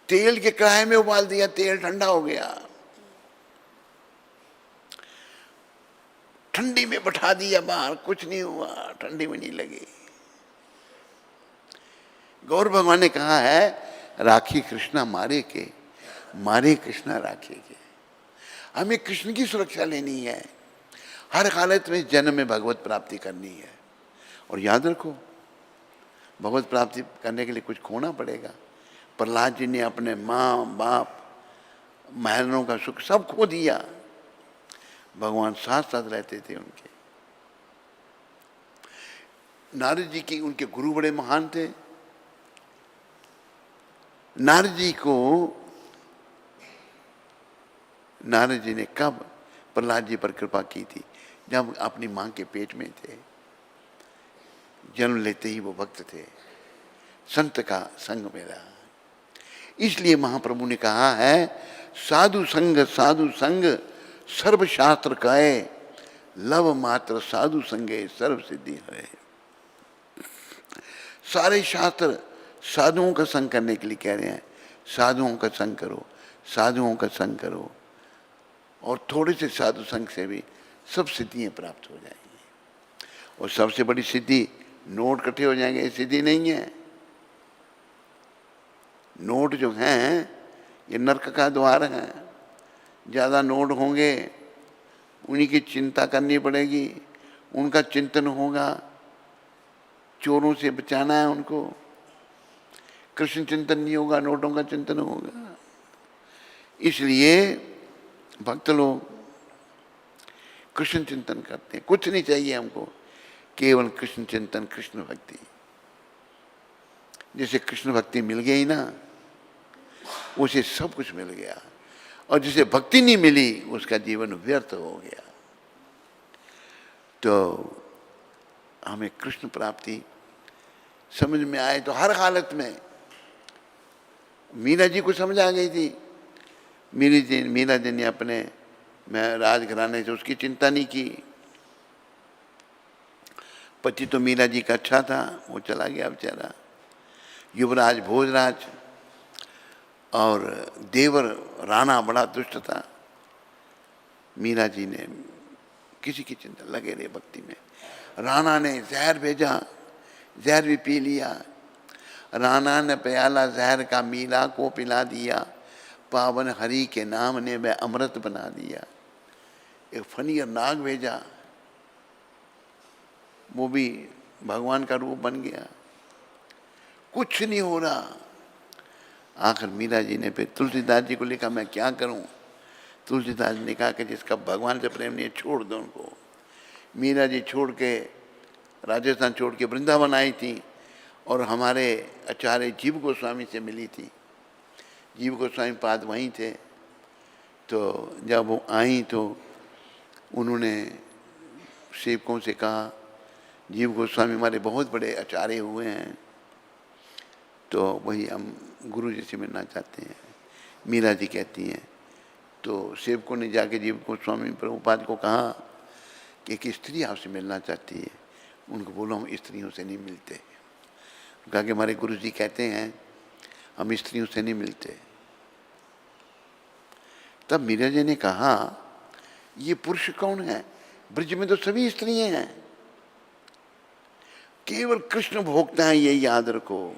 तेल के कढ़ाई में उबाल दिया, तेल ठंडा हो गया। ठंडी में बैठा दिया बाहर, कुछ नहीं हुआ, ठंडी में नहीं लगी। गौर भगवान ने कहा है राखी कृष्णा मारे के, मारे कृष्णा राखे के। हमें कृष्ण की सुरक्षा लेनी है, हर हालत में जन्म में भगवत प्राप्ति करनी है। और याद रखो भगवत प्राप्ति करने के लिए कुछ खोना पड़ेगा। प्रहलाद जी ने अपने माँ बाप महलों का सुख सब खो दिया, भगवान साथ साथ रहते थे उनके। नारद जी की उनके गुरु बड़े महान थे। नारद जी को, नारद जी ने कब प्रहलाद जी पर कृपा की थी? जब अपनी मां के पेट में थे, जन्म लेते ही वो भक्त थे। संत का संग मेरा। इसलिए महाप्रभु ने कहा है, साधु संग सर्व शास्त्र कहे, लव मात्र साधु संगे सर्व सिद्धि है। सारे शास्त्र साधुओं का संग करने के लिए कह रहे हैं। साधुओं का संग करो, साधुओं का संग करो, और थोड़े से साधु संग से भी सब सिद्धियां प्राप्त हो जाएंगी। और सबसे बड़ी सिद्धि नोट इकट्ठे हो जाएंगे, ये सिद्धि नहीं है। नोट जो हैं ये नरक का द्वार है। ज़्यादा नोट होंगे, उन्हीं की चिंता करनी पड़ेगी, उनका चिंतन होगा, चोरों से बचाना है उनको। कृष्ण चिंतन नहीं होगा, नोटों का चिंतन होगा। इसलिए भक्त लोग कृष्ण चिंतन करते हैं, कुछ नहीं चाहिए हमको, केवल कृष्ण चिंतन, कृष्ण भक्ति। जैसे कृष्ण भक्ति मिल गई ना, उसे सब कुछ मिल गया, और जिसे भक्ति नहीं मिली उसका जीवन व्यर्थ हो गया। तो हमें कृष्ण प्राप्ति समझ में आए तो हर हालत में, मीरा जी को समझ आ गई थी। मीरा जी ने अपने राजघराने से उसकी चिंता नहीं की। पति तो मीरा जी का अच्छा था, वो चला गया बेचारा। युवराज भोजराज और देवर राणा बड़ा दुष्ट था। मीरा जी ने किसी की चिंता, लगे रहे भक्ति में। राणा ने जहर भेजा, जहर भी पी लिया। राणा ने प्याला जहर का मीरा को पिला दिया, पावन हरि के नाम ने वह अमृत बना दिया। एक फनीर नाग भेजा, वो भी भगवान का रूप बन गया। कुछ नहीं हो रहा। आखिर मीरा जी ने फिर तुलसीदास जी को लिखा, मैं क्या करूं। तुलसीदास ने कहा कि जिसका भगवान से प्रेम नहीं, छोड़ दो उनको। मीरा जी छोड़ के, राजस्थान छोड़ के वृंदावन आई थी, और हमारे आचार्य जीव गोस्वामी से मिली थी। जीव गोस्वामी पाद वहीं थे। तो जब वो आई तो उन्होंने सेवकों से कहा, जीव गोस्वामी हमारे बहुत बड़े आचार्य हुए हैं, तो वही हम गुरु जी से मिलना चाहते हैं। मीरा जी कहती हैं। तो सेवकों ने जाके जीव गोस्वामी प्रभुपाद को कहा कि एक स्त्री आपसे मिलना चाहती है। उनको बोलो हम स्त्रियों से नहीं मिलते। कहा कि हमारे गुरु जी कहते हैं हम स्त्रियों से नहीं मिलते। तब मीरा जी ने कहा, ये पुरुष कौन है? ब्रज में तो सभी स्त्रियां हैं, केवल कृष्ण भोगता है, ये याद रखो।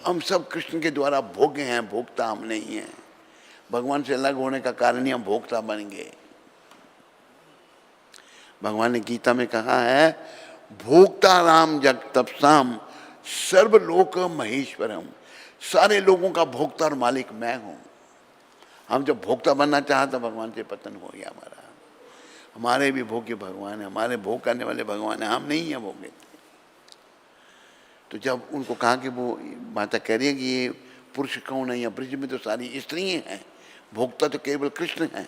हम सब कृष्ण के द्वारा भोगे हैं, भोगता हम नहीं है। भगवान से अलग होने का कारण ही हम भोगता बन गए। भगवान ने गीता में कहा है, भोक्ता राम जग तपसाम सर्वलोक महेश्वरम। सारे लोगों का भोक्ता और मालिक मैं हूं। हम जब भोक्ता बनना चाहा तो भगवान से पतन हो गया हमारा। हमारे भी भोग्य भगवान है, हमारे भोग करने वाले भगवान है, हम नहीं है भोगे। तो जब उनको कहा कि वो माता कह रही है कि ये पुरुष कौन है, या ब्रज में तो सारी स्त्रियां हैं, भोक्ता तो केवल कृष्ण है।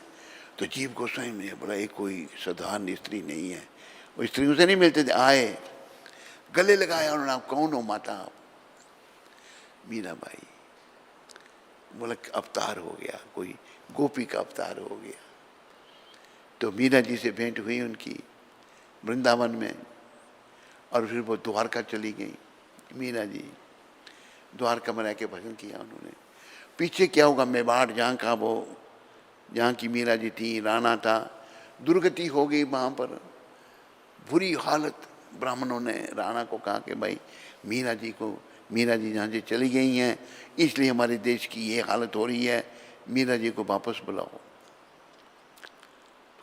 तो जीव गोस्वामी ने बोला, ये कोई साधारण स्त्री नहीं है, वो स्त्रियों से नहीं मिलते थे। आए, गले लगाया उन्होंने, आप कौन हो माता? आप? मीराबाई। बोला अवतार हो गया, कोई गोपी का अवतार हो गया। तो मीरा जी से भेंट हुई उनकी वृंदावन में, और फिर वो द्वारका चली गई। मीरा जी द्वारका में रह के भजन किया उन्होंने। पीछे क्या होगा, मेवाड़ जहाँ का वो, जहाँ की मीरा जी थी, राणा था, दुर्गति हो गई वहाँ पर, बुरी हालत। ब्राह्मणों ने राणा को कहा कि भाई मीरा जी जहाँ से चली गई हैं, इसलिए हमारे देश की ये हालत हो रही है, मीरा जी को वापस बुलाओ।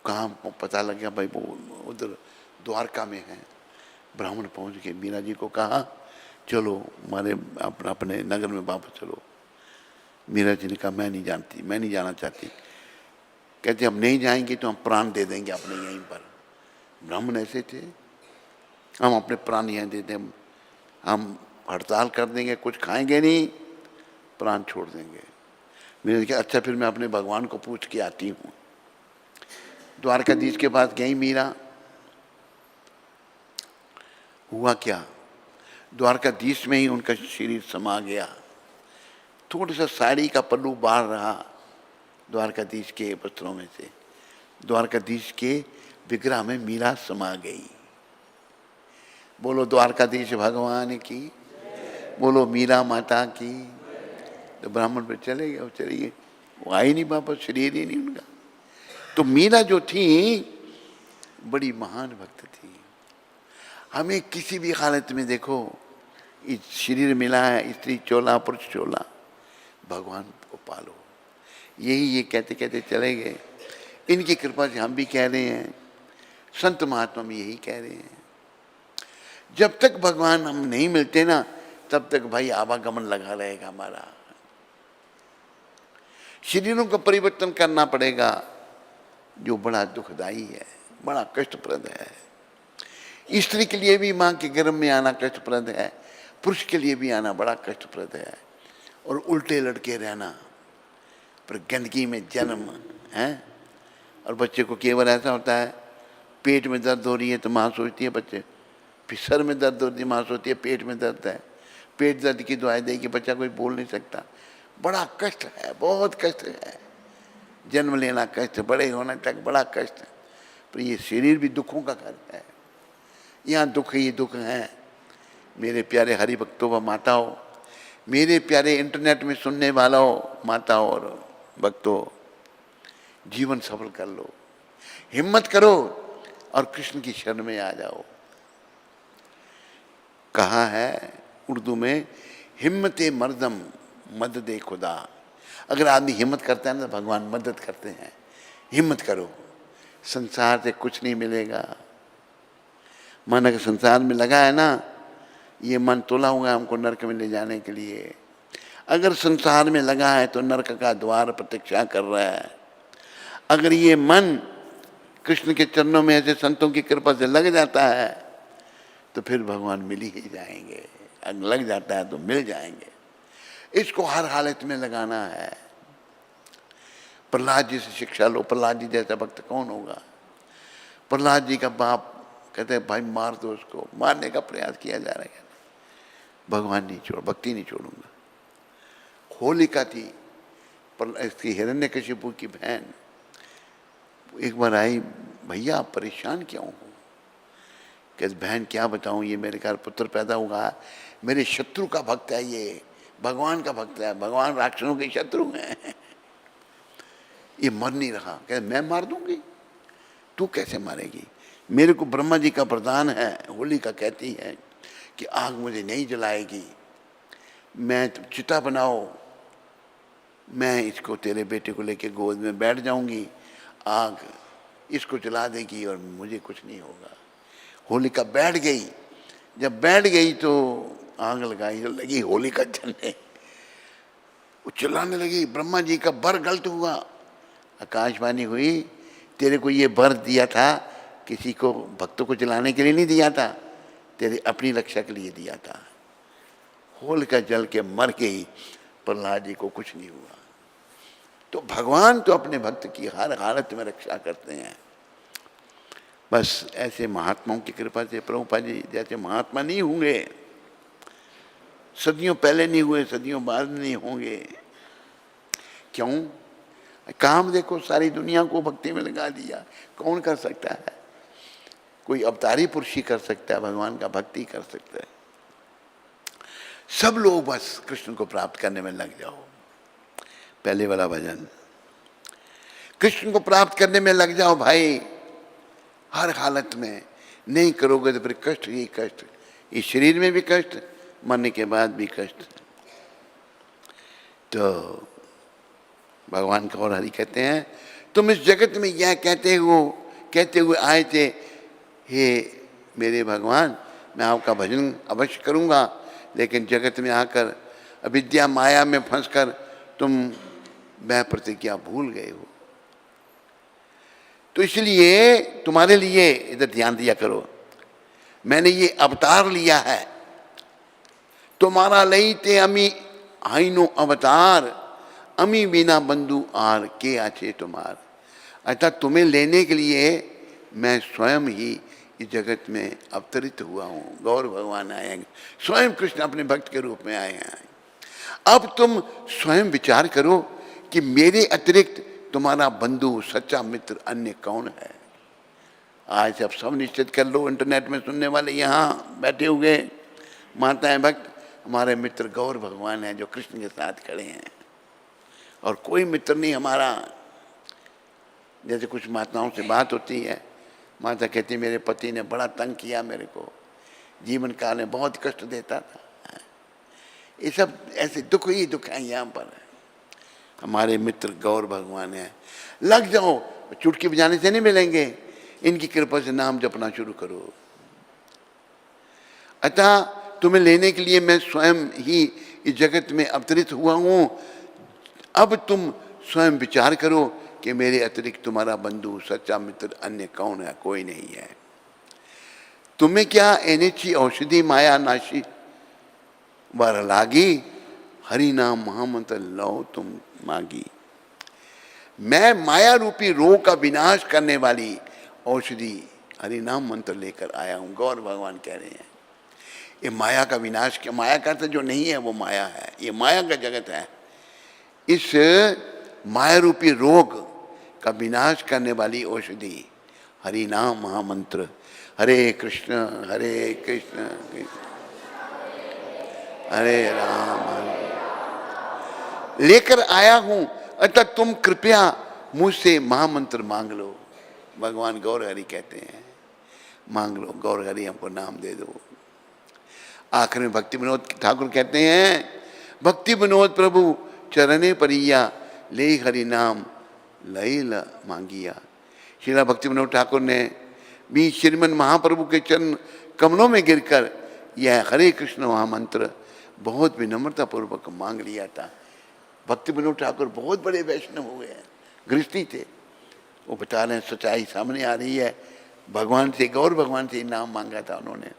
कहाँ पता लग गया भाई वो उधर द्वारका में है। ब्राह्मण पहुँच के मीरा जी को कहा, चलो हमारे अपने नगर में वापस चलो। मीरा जी ने कहा, मैं नहीं जाना चाहती। कहते हम नहीं जाएंगे तो हम प्राण दे देंगे अपने यहीं पर। ब्राह्मण ऐसे थे, हम अपने प्राण यहाँ दे दें, हम हड़ताल कर देंगे, कुछ खाएंगे नहीं, प्राण छोड़ देंगे। मैंने कहा अच्छा फिर मैं अपने भगवान को पूछ के आती हूँ। द्वारकाधीश के पास गई मीरा। हुआ क्या, द्वारकाधीश में ही उनका शरीर समा गया। थोड़ा सा साड़ी का पल्लू बाहर रहा द्वारकाधीश के वस्त्रों में से। द्वारकाधीश के विग्रह में मीरा समा गई। बोलो द्वारकाधीश भगवान की, बोलो मीरा माता की। तो ब्राह्मण पर चले गए, वो चले गए, वो आई नहीं वापस, शरीर ही नहीं उनका। तो मीरा जो थी बड़ी महान भक्त थी। हमें किसी भी हालत में देखो, इस शरीर मिला है, स्त्री चोला पुरुष चोला, भगवान को पालो। यही ये कहते कहते चले गए। इनकी कृपा से हम भी कह रहे हैं, संत महात्मा भी यही कह रहे हैं। जब तक भगवान हम नहीं मिलते ना, तब तक भाई आवागमन लगा रहेगा हमारा। शरीरों का परिवर्तन करना पड़ेगा, जो बड़ा दुखदाई है, बड़ा कष्टप्रद है। स्त्री के लिए भी माँ के गर्भ में आना कष्टप्रद है, पुरुष के लिए भी आना बड़ा कष्टप्रद है। और उल्टे लड़के रहना, पर गंदगी में जन्म है। और बच्चे को केवल ऐसा होता है, पेट में दर्द हो रही है तो माँ सोचती है बच्चे, फिर सर में दर्द होती है माँ सोचती है पेट में दर्द है। पेट दर्द की दवाई देगी, बच्चा कोई बोल नहीं सकता। बड़ा कष्ट है, बहुत कष्ट है। जन्म लेना कष्ट, बड़े होने तक बड़ा कष्ट है। पर ये शरीर भी दुखों का घर है, यहाँ दुख ही दुख है। मेरे प्यारे हरि भक्तों व माताओं, मेरे प्यारे इंटरनेट में सुनने वालों माताओं और भक्तों, जीवन सफल कर लो, हिम्मत करो और कृष्ण की शरण में आ जाओ। कहा है उर्दू में, हिम्मते मर्दम मददे खुदा। अगर आदमी हिम्मत करता है ना, तो भगवान मदद करते हैं। हिम्मत करो, संसार से कुछ नहीं मिलेगा। मन अगर संसार में लगा है ना, ये मन तोला हुआ है हमको नरक में ले जाने के लिए। अगर संसार में लगा है तो नरक का द्वार प्रतीक्षा कर रहा है। अगर ये मन कृष्ण के चरणों में ऐसे संतों की कृपा से लग जाता है तो फिर भगवान मिल ही जाएंगे। अगर लग जाता है तो मिल जाएंगे। इसको हर हालत में लगाना है। प्रहलाद जी से शिक्षा लो। प्रहलाद जी जैसा भक्त कौन होगा। प्रहलाद जी का बाप कहते हैं भाई मार दो उसको, मारने का प्रयास किया जा रहा है। भगवान नहीं छोड़, भक्ति नहीं छोड़ूंगा। होलिका थी इसकी हिरण्यकशिपु की बहन, एक बार आई, भैया आप परेशान क्यों हो। कहते बहन क्या बताऊं, ये मेरे घर पुत्र पैदा हुआ, मेरे शत्रु का भक्त है, ये भगवान का भक्त है, भगवान राक्षसों के शत्रु हैं, ये मर नहीं रहा। कहते मैं मार दूंगी, तू कैसे मारेगी, मेरे को ब्रह्मा जी का वरदान है। होलिका कहती है कि आग मुझे नहीं जलाएगी, मैं चिता बनाओ, मैं इसको तेरे बेटे को लेके गोद में बैठ जाऊंगी, आग इसको जला देगी और मुझे कुछ नहीं होगा। होलिका बैठ गई। जब बैठ गई तो आग लगाई लगी होलिका जलने, वो चिल्लाने लगी ब्रह्मा जी का वर गलत हुआ। आकाशवाणी हुई, तेरे को ये वर दिया था, किसी को भक्तों को जलाने के लिए नहीं दिया था, तेरे अपनी रक्षा के लिए दिया था। होलिका जल के मर गई, प्रहलाद जी को कुछ नहीं हुआ। तो भगवान तो अपने भक्त की हर हालत में रक्षा करते हैं। बस ऐसे महात्माओं की कृपा से, प्रभुपाद जी जैसे महात्मा नहीं होंगे, सदियों पहले नहीं हुए, सदियों बाद नहीं होंगे। क्यों? काम देखो, सारी दुनिया को भक्ति में लगा दिया। कौन कर सकता है? कोई अवतारी पुरुष ही कर सकता है, भगवान का भक्ति कर सकता है। सब लोग बस कृष्ण को प्राप्त करने में लग जाओ। पहले वाला भजन, कृष्ण को प्राप्त करने में लग जाओ भाई, हर हालत में। नहीं करोगे तो फिर कष्ट ही कष्ट, इस शरीर में भी कष्ट, मरने के बाद भी कष्ट। तो भगवान का और हरि कहते हैं, तुम इस जगत में यह कहते हुए आए थे, हे मेरे भगवान मैं आपका भजन अवश्य करूँगा, लेकिन जगत में आकर अविद्या माया में फंसकर तुम वह प्रतिज्ञा भूल गए हो। तो इसलिए तुम्हारे लिए इधर ध्यान दिया करो, मैंने ये अवतार लिया है, तुम्हारा लई ते अमी आईनो अवतार, अमी बिना बंधु आर के आचे तुम्हार। अर्थात तुम्हें लेने के लिए मैं स्वयं ही इस जगत में अवतरित हुआ हूँ। गौर भगवान आए हैं, स्वयं कृष्ण अपने भक्त के रूप में आए हैं। अब तुम स्वयं विचार करो कि मेरे अतिरिक्त तुम्हारा बंधु, सच्चा मित्र अन्य कौन है। आज अब सब निश्चित कर लो, इंटरनेट में सुनने वाले, यहाँ बैठे हुए माताएं भक्त, हमारे मित्र गौर भगवान हैं जो कृष्ण के साथ खड़े हैं, और कोई मित्र नहीं हमारा। जैसे कुछ माताओं से बात होती है, माता कहती मेरे पति ने बड़ा तंग किया मेरे को, जीवन काल में बहुत कष्ट देता था। ये सब ऐसे दुख ही दुख है यहाँ पर। हमारे मित्र गौर भगवान हैं। लग जाओ, चुटकी बजाने से नहीं मिलेंगे, इनकी कृपा से नाम जपना शुरू करो। अतः तुम्हें लेने के लिए मैं स्वयं ही इस जगत में अवतरित हुआ हूं। अब तुम स्वयं विचार करो कि मेरे अतिरिक्त तुम्हारा बंधु, सच्चा मित्र अन्य कौन है। कोई नहीं है। तुम्हें क्या एनेची औषधि माया नाशी वर लागी, हरि नाम महामंत्र लो तुम मांगी। मैं माया रूपी रोग का विनाश करने वाली औषधि हरि नाम मंत्र लेकर आया हूं। गौर भगवान कह रहे हैं ये माया का विनाश, क्या माया का अर्थ जो नहीं है वो माया है, ये माया का जगत है। इस माया रूपी रोग का विनाश करने वाली औषधि हरि नाम महामंत्र, हरे कृष्ण कृष्ण हरे राम लेकर आया हूं। अतः तुम कृपया मुझसे महामंत्र मांग लो। भगवान गौर हरि कहते हैं मांग लो, गौर हरि हमको नाम दे दो। आखिर में भक्ति विनोद ठाकुर कहते हैं, भक्ति विनोद प्रभु चरणे परिया, ले हरि नाम लई ल मांगिया। श्रीला भक्ति विनोद ठाकुर ने भी श्रीमन महाप्रभु के चरण कमलों में गिरकर यह हरे कृष्ण महामंत्र बहुत विनम्रता पूर्वक मांग लिया था। भक्ति विनोद ठाकुर बहुत बड़े वैष्णव हुए हैं, गृहस्थी थे। वो बता रहे हैं, सच्चाई सामने आ रही है। भगवान से, गौर भगवान से नाम मांगा था उन्होंने,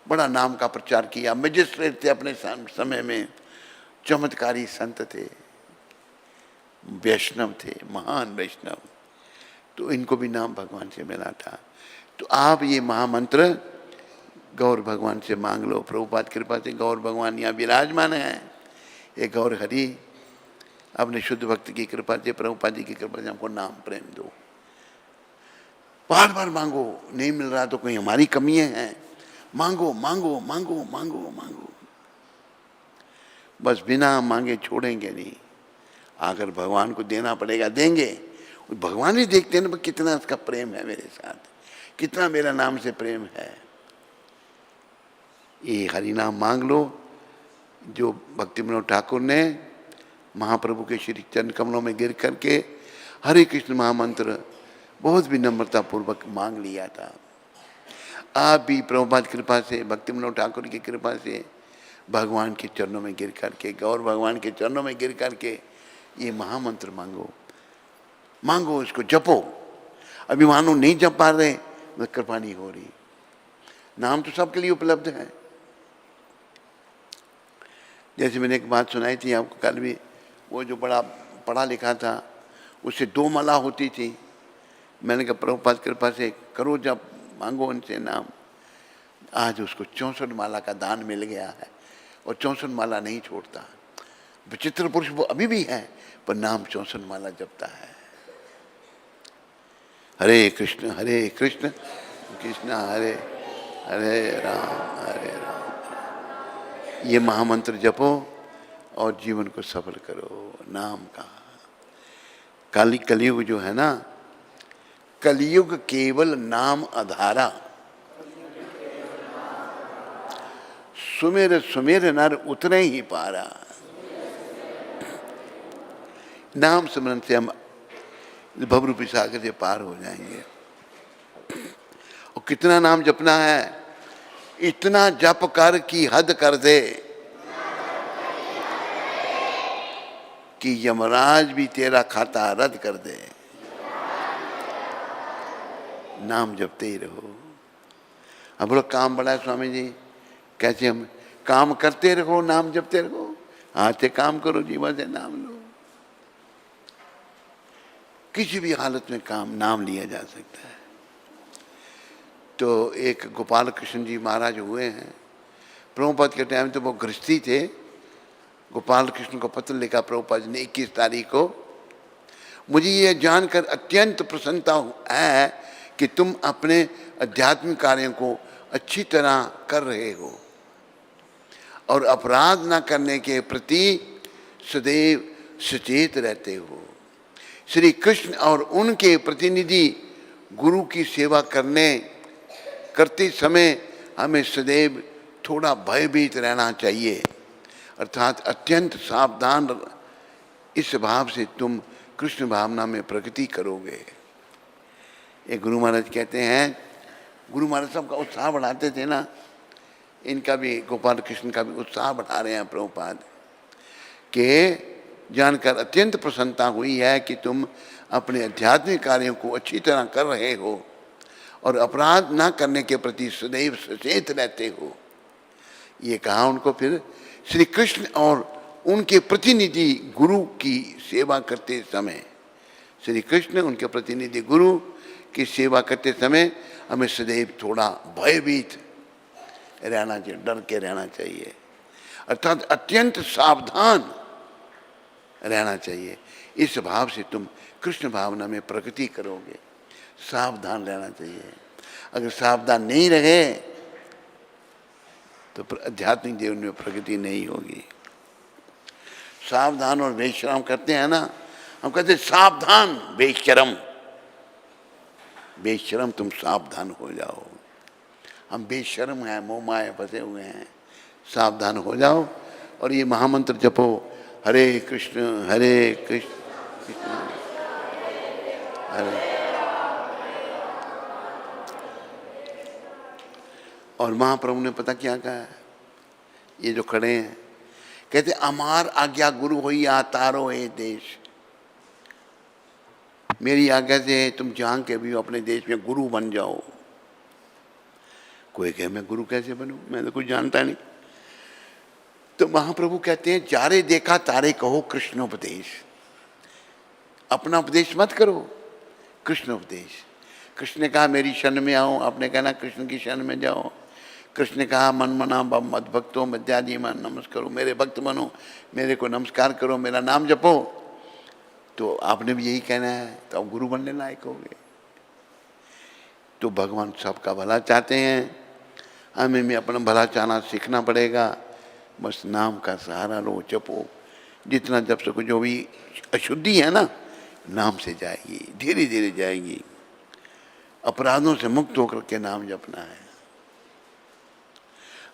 बड़ा नाम का प्रचार किया। मैजिस्ट्रेट थे अपने समय में, चमत्कारी संत थे, वैष्णव थे, महान वैष्णव। तो इनको भी नाम भगवान से मिला था। तो आप ये महामंत्र गौर भगवान से मांग लो। प्रभुपाद कृपा से गौर भगवान यहाँ विराजमान है। ये गौर हरि अपने शुद्ध भक्त की कृपा से, प्रभुपाद जी की कृपा से हमको नाम प्रेम दो। बार बार मांगो, नहीं मिल रहा तो कोई हमारी कमियां हैं। मांगो मांगो मांगो मांगो मांगो, बस बिना मांगे छोड़ेंगे नहीं। आकर भगवान को देना पड़ेगा, देंगे। भगवान ही देखते हैं ना कितना उसका प्रेम है मेरे साथ, कितना मेरा नाम से प्रेम है। ये हरि नाम मांग लो जो भक्ति विनोद ठाकुर ने महाप्रभु के श्री चरण कमलों में गिर करके हरे कृष्ण महामंत्र बहुत विनम्रता पूर्वक मांग लिया था। आप भी प्रभुपाद कृपा से, भक्ति विनोद ठाकुर की कृपा से भगवान के चरणों में गिर करके, गौर भगवान के चरणों में गिर करके ये महामंत्र मांगो, मांगो, इसको जपो। अभी मानो नहीं जप पा रहे, तो कृपा नहीं हो रही। नाम तो सबके लिए उपलब्ध है। जैसे मैंने एक बात सुनाई थी आपको कल भी, वो जो बड़ा पढ़ा लिखा था, उससे 2 माला होती थी। मैंने कहा प्रभुपाद कृपा से करो जब, मांगो उनसे नाम। आज उसको 64 माला का दान मिल गया है और 64 माला नहीं छोड़ता। विचित्र पुरुष वो अभी भी है, पर नाम 64 माला जपता है। हरे कृष्ण कृष्ण हरे हरे राम। ये महामंत्र जपो और जीवन को सफल करो नाम का। कलयुग जो है ना, कलयुग केवल नाम आधारा। सुमेर सुमेर नर उतरे ही पारा। नाम स्मरण से हम भवरूपी सागर से पार हो जाएंगे। और कितना नाम जपना है, इतना जप कर कि हद कर दे कि यमराज भी तेरा खाता रद्द कर दे। नाम जपते ही रहो। अब बोलो काम बड़ा है स्वामी जी, कैसे? हम काम करते रहो, नाम जपते रहो। हाथ से काम करो, जीवन से नाम लो। किसी भी हालत में काम नाम लिया जा सकता है। तो एक गोपाल कृष्ण जी महाराज हुए हैं, प्रभुपाद के टाइम तो वो गृहस्थी थे। गोपाल कृष्ण को पत्र लिखा प्रभुपाद ने 21 तारीख को, मुझे ये जानकर अत्यंत प्रसन्नता है कि तुम अपने आध्यात्मिक कार्यों को अच्छी तरह कर रहे हो और अपराध न करने के प्रति सदैव सचेत रहते हो। श्री कृष्ण और उनके प्रतिनिधि गुरु की सेवा करते समय हमें सदैव थोड़ा भयभीत रहना चाहिए, अर्थात अत्यंत सावधान। इस भाव से तुम कृष्ण भावना में प्रगति करोगे। एक गुरु महाराज कहते हैं, गुरु महाराज सबका उत्साह बढ़ाते थे ना, इनका भी गोपाल कृष्ण का भी उत्साह बढ़ा रहे हैं प्रभुपाद के। जानकर अत्यंत प्रसन्नता हुई है कि तुम अपने आध्यात्मिक कार्यों को अच्छी तरह कर रहे हो और अपराध न करने के प्रति सदैव सचेत रहते हो। ये कहा उनको। फिर श्री कृष्ण और उनके प्रतिनिधि गुरु की सेवा करते समय, श्री कृष्ण उनके प्रतिनिधि गुरु की सेवा करते समय हमें सदैव थोड़ा भयभीत रहना चाहिए, डर के रहना चाहिए, अर्थात अत्यंत सावधान रहना चाहिए। इस भाव से तुम कृष्ण भावना में प्रगति करोगे। सावधान रहना चाहिए। अगर सावधान नहीं रहे तो आध्यात्मिक जीवन में प्रगति नहीं होगी। सावधान और बेशरम करते हैं ना, हम कहते हैं सावधान बेशरम, बेशरम तुम सावधान हो जाओ। हम बेशरम हैं, मोह माया फंसे हुए हैं, सावधान हो जाओ और ये महामंत्र जपो, हरे कृष्ण कृष्ण हरे। और महाप्रभु ने पता क्या कहा है, ये जो खड़े हैं कहते अमार आज्ञा गुरु होइया तारो ए देश। मेरी आज्ञा से तुम जहां के भी हो अपने देश में गुरु बन जाओ। कोई कहे मैं गुरु कैसे बनूं, मैं तो कुछ जानता नहीं। तो महाप्रभु कहते हैं जारे देखा तारे कहो कृष्णोपदेश। अपना उपदेश मत करो, कृष्ण उपदेश। कृष्ण ने कहा मेरी शरण में आओ, आपने कहना कृष्ण की शरण में जाओ। कृष्ण ने कहा मन मना मद भक्तो मध्यादि मन नमस्कारो, मेरे भक्त बनो, मेरे को नमस्कार करो, मेरा नाम जपो। तो आपने भी यही कहना है, तो आप गुरु बनने लायक होगे। तो भगवान सबका भला चाहते हैं, हमें भी अपना भला चाहना सीखना पड़ेगा। बस नाम का सहारा लो, जपो, जितना जप सको। जो भी अशुद्धि है ना, नाम से जाएगी, धीरे धीरे जाएगी। अपराधों से मुक्त होकर के नाम जपना है।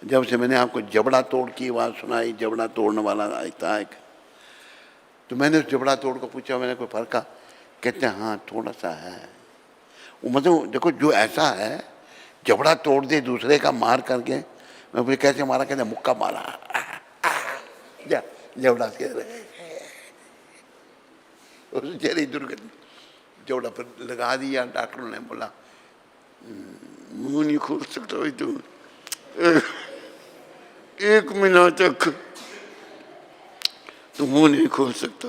जब से मैंने आपको जबड़ा तोड़ की आवाज़ सुनाई, जबड़ा तोड़ने वाला आता है, तो मैंने उस जबड़ा तोड़ को पूछा, मैंने कोई फर्क? कहते हैं हाँ थोड़ा सा है। वो मतलब देखो जो ऐसा है जबड़ा तोड़ दे दूसरे का मार करके, मैं बोले कैसे मारा? कहते मुक्का मारा, जबड़ा से चली दुर्गति, जबड़ा पर लगा दिया। डॉक्टरों ने बोला मुंह नहीं खोल सकता भाई तू, 1 महीना तक तो मुंह नहीं खोल सकता।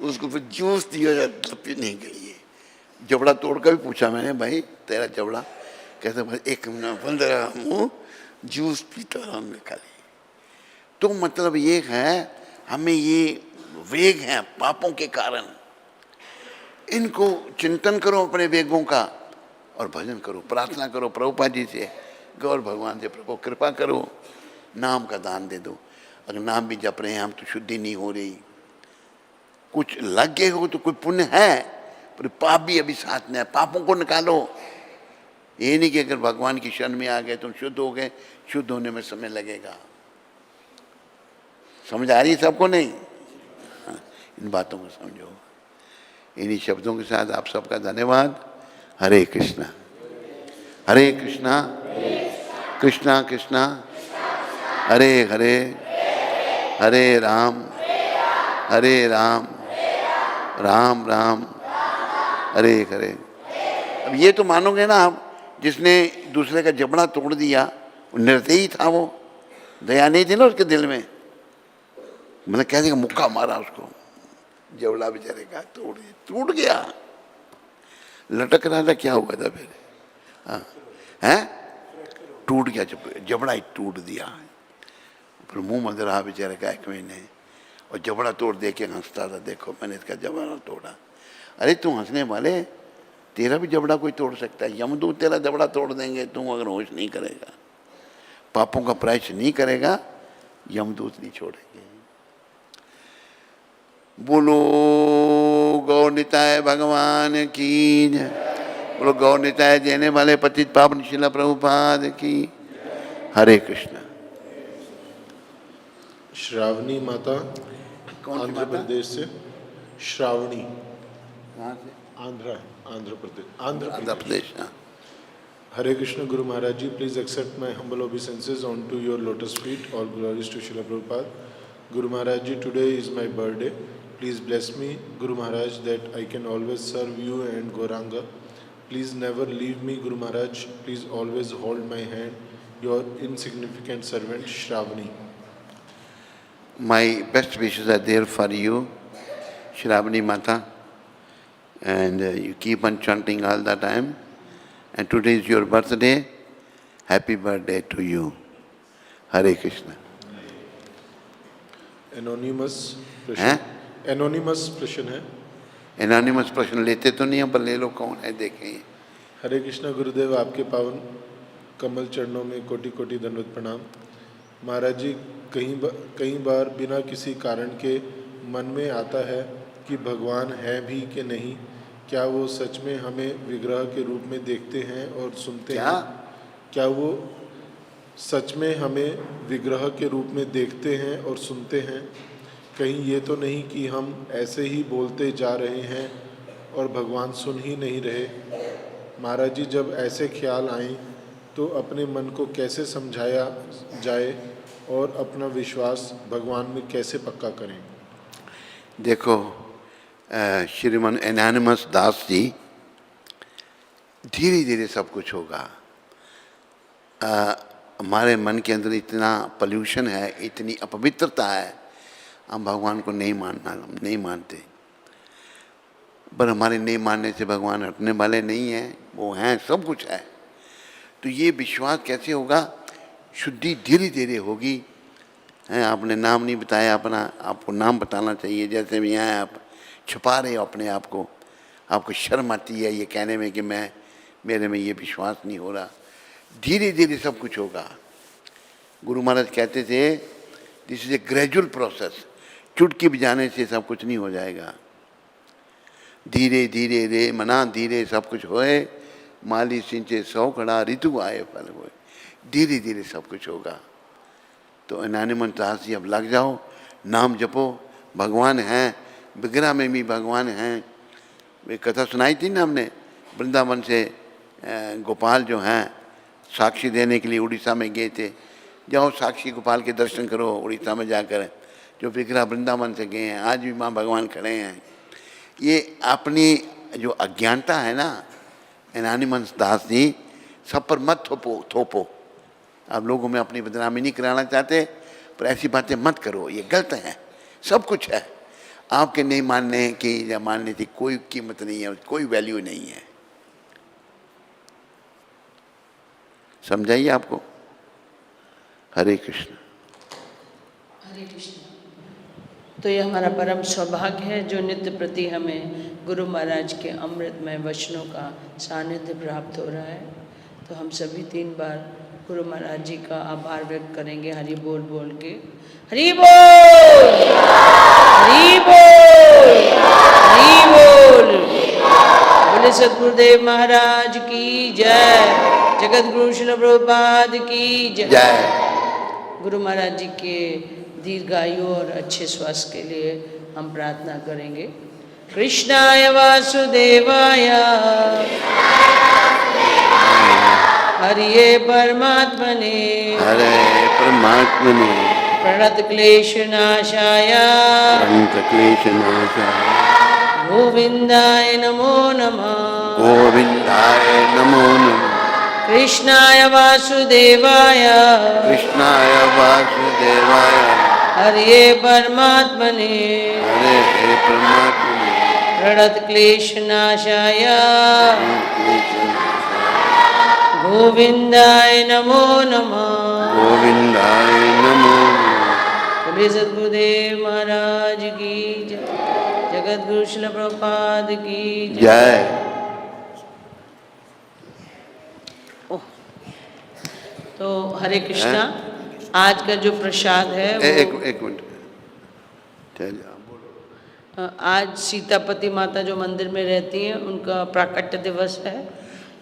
उसको फिर जूस दिया जाता, पीने के लिए। जबड़ा तोड़ कर भी पूछा मैंने, भाई तेरा जबड़ा? कहते भाई 1 महीना बंद रहा मुँह, जूस पीता रहा मैं खाली। तो मतलब ये है, हमें ये वेग है पापों के कारण, इनको चिंतन करो अपने वेगों का और भजन करो, प्रार्थना करो प्रभुपाद जी से, गौर भगवान से, प्रभु कृपा करो, नाम का दान दे दो। अगर नाम भी जप रहे हैं हम तो शुद्धि नहीं हो रही, कुछ लग गए हो तो कोई पुण्य है, पर पाप भी अभी साथ में है। पापों को निकालो। ये नहीं कि अगर भगवान की शरण में आ गए तुम शुद्ध हो गए, शुद्ध होने में समय लगेगा। समझ आ रही है सबको? नहीं? हाँ, इन बातों को समझो। इन्हीं शब्दों के साथ आप सबका धन्यवाद। हरे कृष्णा हरे कृष्णा कृष्णा कृष्णा हरे हरे, हरे राम राम राम हरे हरे। अब ये तो मानोगे ना आप, जिसने दूसरे का जबड़ा तोड़ दिया वो निर्दयी था, वो दया नहीं थी ना उसके दिल में। मतलब कहने का मुक्का मारा उसको, जबड़ा बेचारे का टूट गया, लटक रहा था, क्या हुआ था फिर? हाँ, हैं, टूट गया, जबड़ा ही टूट दिया। फिर मुंह मंदिर रहा बेचारे का 1 महीने, और जबड़ा तोड़ दे के हंसता था, देखो मैंने इसका जबड़ा तोड़ा। अरे तू हंसने वाले, तेरा भी जबड़ा कोई तोड़ सकता है, यमदूत तेरा जबड़ा तोड़ देंगे तू अगर होश नहीं करेगा, पापों का प्रायश्चित नहीं करेगा, यमदूत नहीं छोड़ेंगे। बोलो गौ निताय भगवान की जय, बोलो गौ निताय देने वाले पतित पावन शिला प्रभुपाद की। हरे कृष्ण। श्रावणी माता आंध्र प्रदेश से, श्रावणी कहाँ से? आंध्र प्रदेश। हाँ। Hare Krishna Guru Maharaj ji, please accept my humble obeisances on to your lotus feet. All glories to Srila Prabhupada. Guru Maharaj ji, today is my birthday. Please bless me, Guru Maharaj, that I can always serve you and Gauranga. Please never leave me, Guru Maharaj. Please always hold my hand. Your insignificant servant, Shravani. My best wishes are there for you, Shravani Mata, and you keep on chanting all the time. And today is your birthday. Happy birthday to you. Hare Krishna. Anonymous प्रश्न, anonymous प्रश्न है। Anonymous प्रश्न लेते तो नहीं हैं, पर ले लो, कौन है देखें। हरे कृष्णा गुरुदेव, आपके पावन कमल चरणों में कोटि कोटि दंडवत प्रणाम। महाराज जी, कई बार बिना किसी कारण के मन में आता है कि भगवान है भी कि नहीं। क्या वो सच में हमें विग्रह के रूप में देखते हैं और सुनते हैं? क्या वो सच में हमें विग्रह के रूप में देखते हैं और सुनते हैं? कहीं ये तो नहीं कि हम ऐसे ही बोलते जा रहे हैं और भगवान सुन ही नहीं रहे? महाराज जी, जब ऐसे ख्याल आएं तो अपने मन को कैसे समझाया जाए और अपना विश्वास भगवान में कैसे पक्का करें? देखो, श्रीमान एनानिमस दास जी, धीरे धीरे सब कुछ होगा। हमारे मन के अंदर इतना पोल्यूशन है, इतनी अपवित्रता है, हम भगवान को नहीं मानते। पर हमारे नहीं मानने से भगवान हटने वाले नहीं हैं, वो हैं, सब कुछ है। तो ये विश्वास कैसे होगा? शुद्धि धीरे धीरे होगी। हैं, आपने नाम नहीं बताया अपना, आपको नाम बताना चाहिए। जैसे भी यहाँ आप छुपा रहे हो अपने आप को, आपको शर्म आती है ये कहने में कि मेरे में ये विश्वास नहीं हो रहा। धीरे धीरे सब कुछ होगा। गुरु महाराज कहते थे, this is a gradual process. चुटकी बजाने से सब कुछ नहीं हो जाएगा। धीरे धीरे रे मना धीरे सब कुछ होए, माली सिंचे 100 खड़ा ऋतु आए फल होए। धीरे धीरे सब कुछ होगा। तो एनानिमस दास जी, अब लग जाओ, नाम जपो। भगवान हैं, विग्रह में भी भगवान हैं। वे कथा सुनाई थी ना हमने, वृंदावन से गोपाल जो हैं साक्षी देने के लिए उड़ीसा में गए थे। जाओ साक्षी गोपाल के दर्शन करो उड़ीसा में जाकर, जो विग्रह वृंदावन से गए हैं। आज भी माँ भगवान खड़े हैं। ये अपनी जो अज्ञानता है ना, एनानिमस दास जी, सब पर मत थोपो। आप लोगों में अपनी बदनामी नहीं कराना चाहते, पर ऐसी बातें मत करो, ये गलत है। सब कुछ है, आपके नहीं मानने की या मानने की कोई कीमत नहीं है, कोई वैल्यू नहीं है। समझाइए आपको। हरे कृष्ण। हरे कृष्ण। तो ये हमारा परम सौभाग्य है जो नित्य प्रति हमें गुरु महाराज के अमृतमय वचनों का सानिध्य प्राप्त हो रहा है। तो हम सभी 3 बार गुरु महाराज जी का आभार व्यक्त करेंगे, हरि बोल बोल के। हरि बोल, हरि बोल, हरि बोल। बोले सद्गुरुदेव महाराज की जय। जगत गुरु श्रील प्रभुपाद की जय। गुरु महाराज जी के दीर्घायु और अच्छे स्वास्थ्य के लिए हम प्रार्थना करेंगे। कृष्णाय वासुदेवाय हरिये परमात्मने प्रणत क्लेश नाशाय गोविंदाय नमो नमः। कृष्णाय वासुदेवाय हरिये परमात्मने प्रणत क्लेश नाशाय गोविंदाय नमो नमः। गोविंदाय नमो। बोले सद्गुरुदेव महाराज की जय। जगत गुरु श्रील प्रभुपाद की जय। ओह, तो हरे कृष्णा। आज का जो प्रसाद है वो एक मिनट चल बोलो। आज सीतापति माता जो मंदिर में रहती हैं उनका प्राकट्य दिवस है।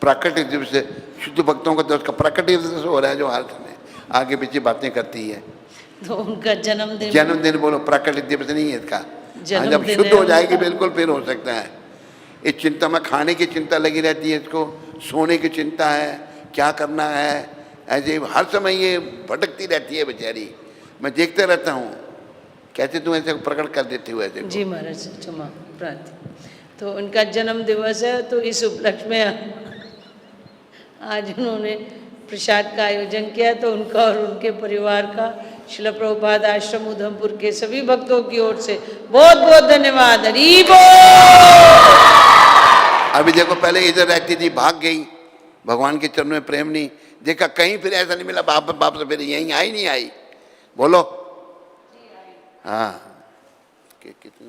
प्राकट्य दिवस है, शुद्ध भक्तों का तो उसका प्राकट्य दिवस हो रहा है जो हाल में आगे पीछे बातें करती है। तो उनका जन्मदिन। जन्मदिन बोलो, प्राकट्य दिवस नहीं है इसका। जब शुद्ध हो जाएगी बिल्कुल फिर हो सकता है। इस चिंता में खाने की चिंता लगी रहती है, इसको सोने की चिंता है, क्या करना है, ऐसे हर समय ये भटकती रहती है बेचारी। मैं देखते रहता हूँ कैसे तुम ऐसे प्रकट कर देते हो ऐसे। जी महाराज क्षमा प्रार्थना। तो उनका जन्म दिवस है, तो इस उपलक्ष्य में आज उन्होंने प्रसाद का आयोजन किया। तो उनका और उनके परिवार का श्रील प्रभुपाद आश्रम उधमपुर के सभी भक्तों की ओर से बहुत बहुत धन्यवाद। हरि बोल। अभी देखो पहले इधर रहती थी, भाग गई, भगवान के चरणों में प्रेम नहीं देखा, कहीं फिर ऐसा नहीं मिला, वापस फिर यहीं आई नहीं आई। बोलो हाँ। कितने